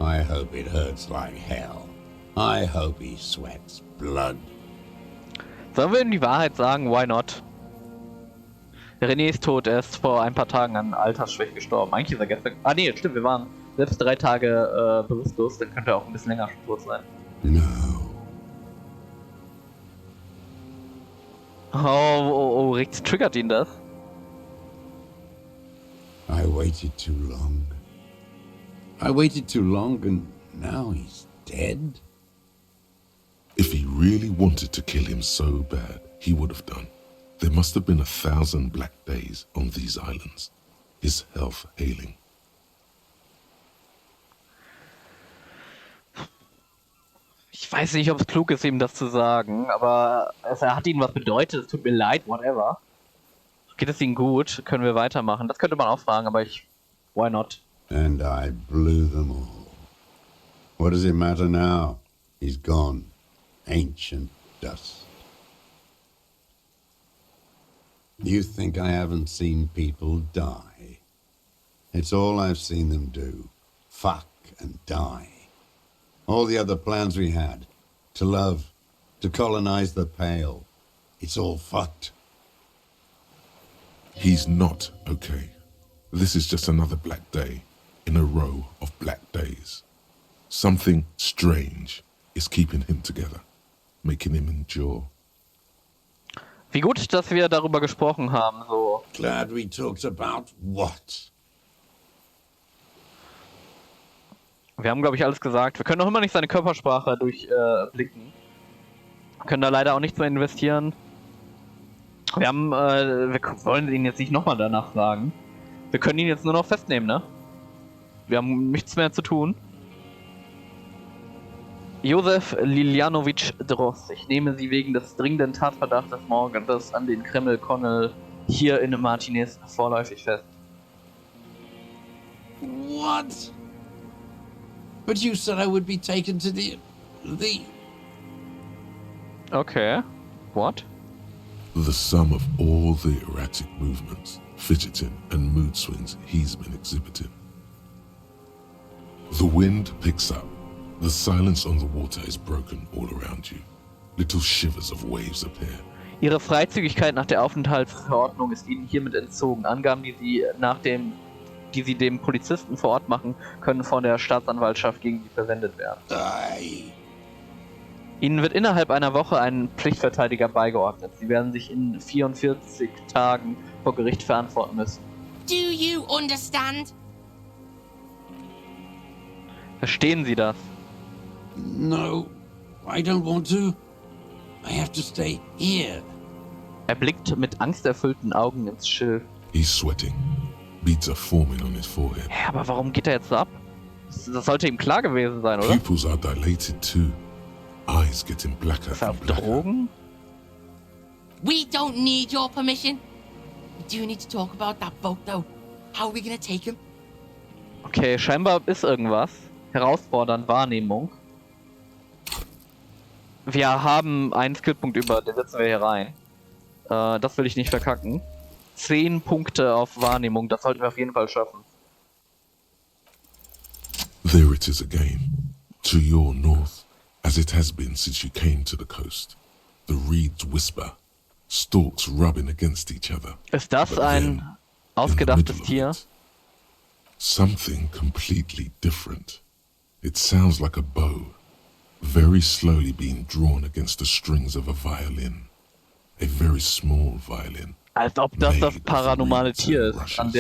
I hope it hurts like hell. I hope he sweats blood.
Sollen wir ihm die Wahrheit sagen? Why not? René ist tot, er ist vor ein paar Tagen an Altersschwäche gestorben. Eigentlich ist er gestern... Ah nee, stimmt, wir waren selbst 3 Tage bewusstlos, dann könnte er auch ein bisschen länger tot sein.
No.
Oh, Rex triggert ihn das.
I waited too long. I waited too long and now he's dead?
If he really wanted to kill him so bad, he would have done. There must have been 1,000 black days on these islands. His health ailing.
Ich weiß nicht, ob es klug ist, ihm das zu sagen, aber es hat ihm was bedeutet, es tut mir leid, whatever. Geht es ihm gut? Können wir weitermachen? Das könnte man auch fragen, aber why not?
And I blew them all. What does it matter now? He's gone. Ancient dust. You think I haven't seen people die? It's all I've seen them do. Fuck and die. All the other plans we had. To love. To colonize the Pale. It's all fucked.
He's not okay. This is just another black day in a row of black days. Something strange is keeping him together, making him endure.
Wie gut, dass wir darüber gesprochen haben, so.
Glad we talked about what?
Wir haben, glaube ich, alles gesagt. Wir können noch immer nicht seine Körpersprache durchblicken. Können da leider auch nichts mehr investieren. Wir wollen ihn jetzt nicht nochmal danach fragen. Wir können ihn jetzt nur noch festnehmen, ne? Wir haben nichts mehr zu tun. Josef Lilianowitsch Dross. Ich nehme Sie wegen des dringenden Tatverdachtes Mordes an den Kreml Connell hier in Martinez vorläufig fest.
What? But you said I would be taken to the...
Okay. What?
The sum of all the erratic movements, fidgeting, and mood swings he's been exhibiting. The wind picks up. The silence on the water is broken all around you. Little shivers of waves appear.
Ihre Freizügigkeit nach der Aufenthaltsverordnung ist Ihnen hiermit entzogen. Angaben, die Sie dem Polizisten vor Ort machen, können von der Staatsanwaltschaft gegen Sie verwendet werden.
Die.
Ihnen wird innerhalb einer Woche ein Pflichtverteidiger beigeordnet. Sie werden sich in 44 Tagen vor Gericht verantworten müssen.
Do you understand?
Verstehen Sie das?
No, I don't want to. I have to stay here.
Er blickt mit angsterfüllten Augen ins Schilf.
He's sweating. Beads are forming on his forehead.
Ja, aber warum geht er jetzt so ab? Das sollte ihm klar gewesen sein, oder?
Pupils are dilated too. Eyes getting blacker
Ist er auf
and blacker.
Drogen?
We don't need your permission. We do need to talk about that boat, though. How are we gonna take him?
Okay, scheinbar ist irgendwas. Herausfordernd, Wahrnehmung. Wir haben einen Skillpunkt über, den setzen wir hier rein. Das will ich nicht verkacken. 10 Punkte auf Wahrnehmung, das sollten wir auf jeden Fall schaffen.
There it is again. To your north, as it has been since you came to the coast. The reeds whisper, stalks rubbing against each other.
Ist das
But
ein
then, in the
ausgedachtes
middle of
Tier?
it, something completely different. It sounds like a bow, very slowly being drawn against the strings of a violin. A very small violin.
Als ob das das
made of
paranormale
reeds
Tier
and
ist,
rushes.
an